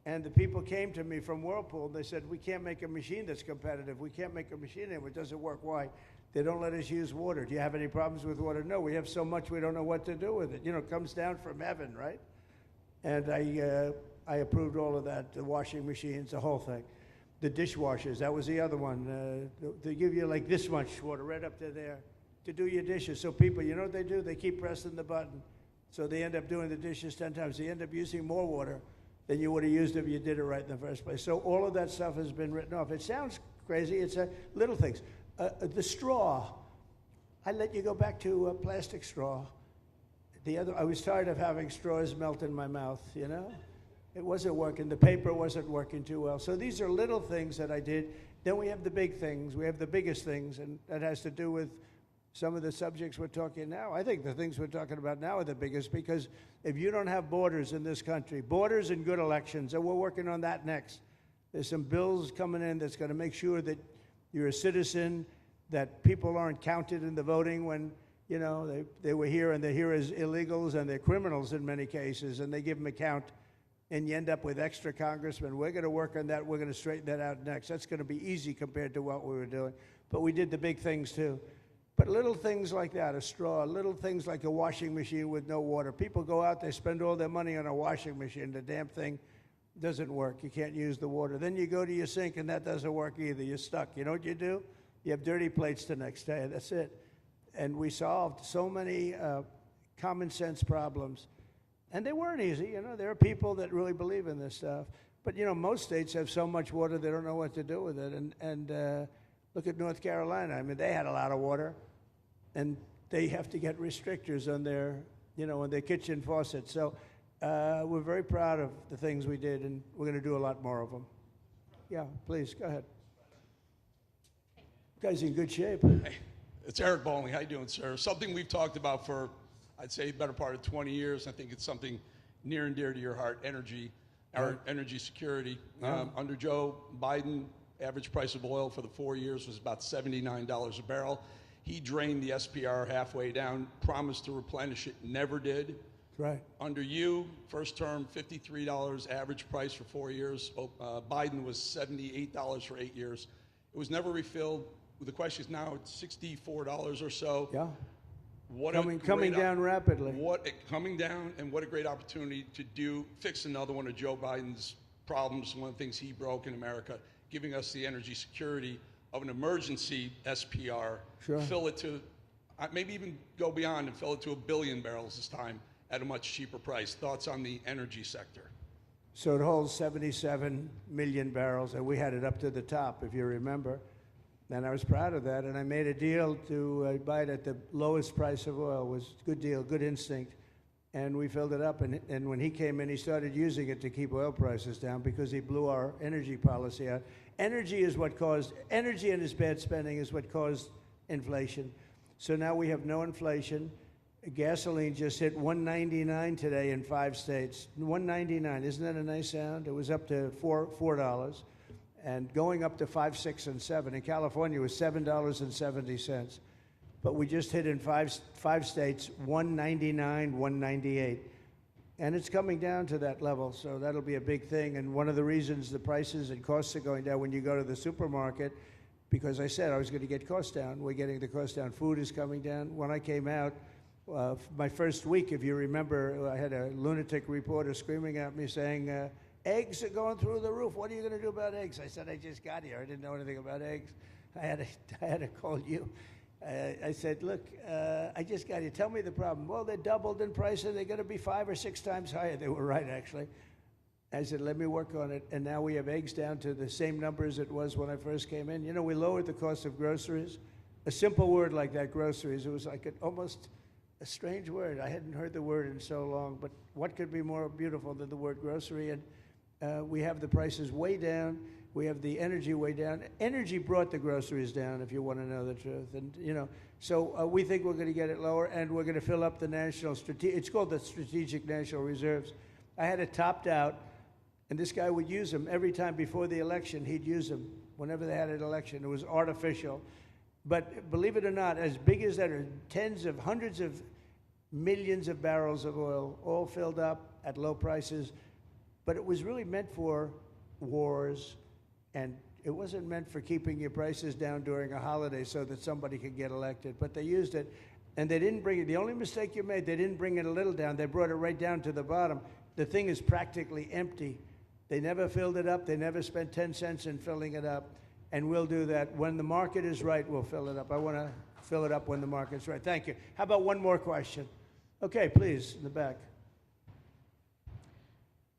S1: And the people came to me from Whirlpool, and they said, we can't make a machine that's competitive. We can't make a machine anymore. It doesn't work. Why? They don't let us use water. Do you have any problems with water? No, we have so much we don't know what to do with it. You know, it comes down from heaven, right? And I approved all of that, the washing machines, the whole thing. The dishwashers, that was the other one. They give you like this much water right up to there to do your dishes. So people, you know what they do? They keep pressing the button. So they end up doing the dishes 10 times. They end up using more water than you would have used if you did it right in the first place. So all of that stuff has been written off. It sounds crazy. It's little things. The straw. I let you go back to a plastic straw. I was tired of having straws melt in my mouth, you know? It wasn't working. The paper wasn't working too well. So these are little things that I did. Then we have the big things. We have the biggest things, and that has to do with some of the subjects we're talking now. I think the things we're talking about now are the biggest, because if you don't have borders in this country, borders and good elections, and we're working on that next. There's some bills coming in that's going to make sure that you're a citizen, that people aren't counted in the voting when, you know, they were here and they're here as illegals and they're criminals in many cases, and they give them a count, and you end up with extra congressmen. We're going to work on that. We're going to straighten that out next. That's going to be easy compared to what we were doing. But we did the big things too. But little things like that, a straw, little things like a washing machine with no water. People go out, they spend all their money on a washing machine. The damn thing doesn't work. You can't use the water. Then you go to your sink, and that doesn't work either. You're stuck. You know what you do? You have dirty plates the next day. That's it. And we solved so many common sense problems. And they weren't easy. You know, there are people that really believe in this stuff. But, you know, most states have so much water, they don't know what to do with it. And look at North Carolina. I mean, they had a lot of water. And they have to get restrictors on their, you know, on their kitchen faucets. So we're very proud of the things we did, and we're going to do a lot more of them. Yeah, please, go ahead. You guys in good shape.
S10: Hey, it's Eric Bowling. How you doing, sir? Something we've talked about for, I'd say, better part of 20 years. I think it's something near and dear to your heart, energy, our energy security.
S1: Yeah.
S10: Under Joe Biden, average price of oil for the 4 years was about $79 a barrel. He drained the SPR halfway down, promised to replenish it, never did.
S1: Right.
S10: Under you, first term, $53 average price for 4 years. Biden was $78 for 8 years. It was never refilled. The question is now it's $64 or so.
S1: Yeah.
S10: What
S1: coming down rapidly.
S10: Coming down, and what a great opportunity to fix another one of Joe Biden's problems, one of the things he broke in America, giving us the energy security of an emergency SPR,
S1: Sure.
S10: fill it to, maybe even go beyond and fill it to 1 billion barrels this time at a much cheaper price. Thoughts on the energy sector?
S1: So it holds 77 million barrels, and we had it up to the top, if you remember. And I was proud of that, and I made a deal to buy it at the lowest price of oil. It was a good deal, good instinct. And we filled it up, and when he came in, he started using it to keep oil prices down because he blew our energy policy out. Energy and his bad spending is what caused inflation. So now we have no inflation. Gasoline just hit $1.99 today in 5 states. $1.99, isn't that a nice sound? It was up to $4, and going up to $5, $6, and $7. In California, it was $7.70. But we just hit in five states, $1.99, $1.98. And it's coming down to that level, so that'll be a big thing. And one of the reasons the prices and costs are going down when you go to the supermarket, because I said I was going to get costs down. We're getting the costs down. Food is coming down. When I came out, my first week, if you remember, I had a lunatic reporter screaming at me saying, eggs are going through the roof. What are you going to do about eggs? I said, I just got here. I didn't know anything about eggs. I had to call you. I said, look, I just got here. Tell me the problem. Well, they doubled in price, and they're going to be 5 or 6 times higher. They were right, actually. I said, let me work on it. And now we have eggs down to the same numbers it was when I first came in. You know, we lowered the cost of groceries. A simple word like that, groceries, it was like almost a strange word. I hadn't heard the word in so long. But what could be more beautiful than the word grocery? And we have the prices way down. We have the energy way down. Energy brought the groceries down, if you want to know the truth. And, so we think we're going to get it lower, and we're going to fill up the it's called the Strategic National Reserves. I had it topped out, and this guy would use them every time before the election. He'd use them whenever they had an election. It was artificial. But believe it or not, as big as that are hundreds of millions of barrels of oil, all filled up at low prices. But it was really meant for wars, and it wasn't meant for keeping your prices down during a holiday so that somebody could get elected. But they used it, and they didn't bring it. The only mistake you made, they didn't bring it a little down. They brought it right down to the bottom. The thing is practically empty. They never filled it up. They never spent 10 cents in filling it up. And we'll do that. When the market is right, we'll fill it up. I want to fill it up when the market's right. Thank you. How about one more question? Okay, please, in the back.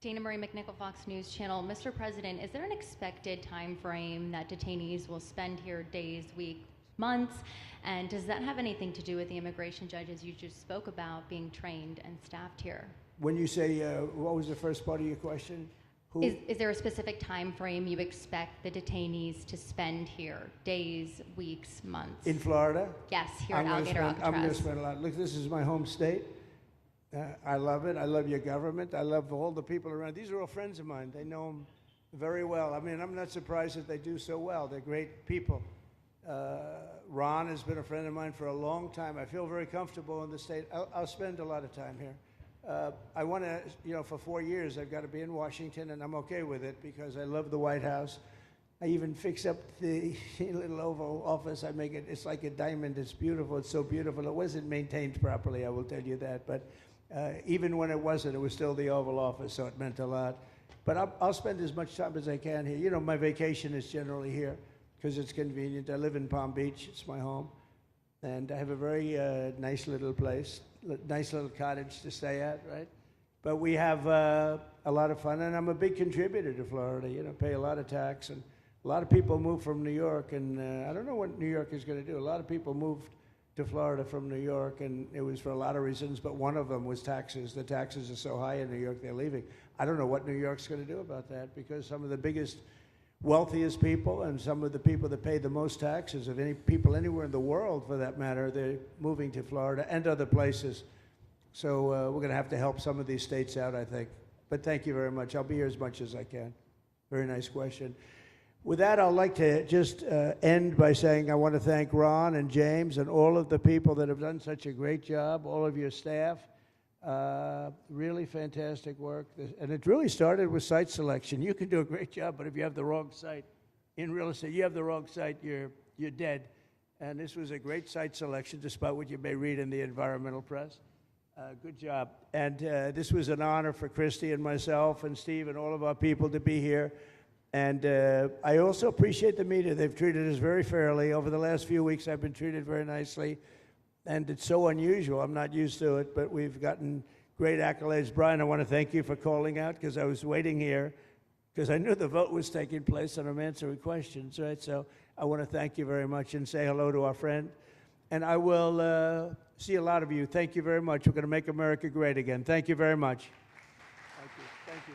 S12: Dana Marie McNichol, Fox News Channel. Mr. President, is there an expected time frame that detainees will spend here, days, weeks, months? And does that have anything to do with the immigration judges you just spoke about being trained and staffed here?
S1: When you say, what was the first part of your question? Who?
S12: Is there a specific time frame you expect the detainees to spend here, days, weeks, months?
S1: In Florida?
S12: Yes, here at Alligator Alcatraz.
S1: I'm going to spend a lot. Look, this is my home state. I love it. I love your government. I love all the people around. These are all friends of mine. They know them very well. I mean, I'm not surprised that they do so well. They're great people. Ron has been a friend of mine for a long time. I feel very comfortable in the state. I'll spend a lot of time here. I want to, for 4 years, I've got to be in Washington, and I'm okay with it because I love the White House. I even fix up the little Oval Office. I make it, it's like a diamond. It's beautiful. It's so beautiful. It wasn't maintained properly, I will tell you that. But even when it wasn't, it was still the Oval Office, so it meant a lot. But I'll spend as much time as I can here. My vacation is generally here because it's convenient. I live in Palm Beach. It's my home. And I have a very nice little place, nice little cottage to stay at, right? But we have a lot of fun, and I'm a big contributor to Florida, pay a lot of tax. And a lot of people move from New York, and I don't know what New York is going to do. A lot of people moved to Florida from New York, and it was for a lot of reasons, but one of them was taxes. The taxes are so high in New York, they're leaving. I don't know what New York's going to do about that, because some of the biggest, wealthiest people and some of the people that pay the most taxes of any people anywhere in the world, for that matter, they're moving to Florida and other places. So we're going to have to help some of these states out, I think. But thank you very much. I'll be here as much as I can. Very nice question. With that, I'd like to just end by saying I want to thank Ron and James and all of the people that have done such a great job, all of your staff. Really fantastic work. And it really started with site selection. You can do a great job, but if you have the wrong site in real estate, you have the wrong site, you're dead. And this was a great site selection, despite what you may read in the environmental press. Good job. And this was an honor for Christy and myself and Steve and all of our people to be here. And I also appreciate the media. They've treated us very fairly. Over the last few weeks, I've been treated very nicely. And it's so unusual. I'm not used to it, but we've gotten great accolades. Brian, I want to thank you for calling out, because I was waiting here, because I knew the vote was taking place and I'm answering questions, right? So I want to thank you very much and say hello to our friend. And I will see a lot of you. Thank you very much. We're going to make America great again. Thank you very much. Thank you. Thank you.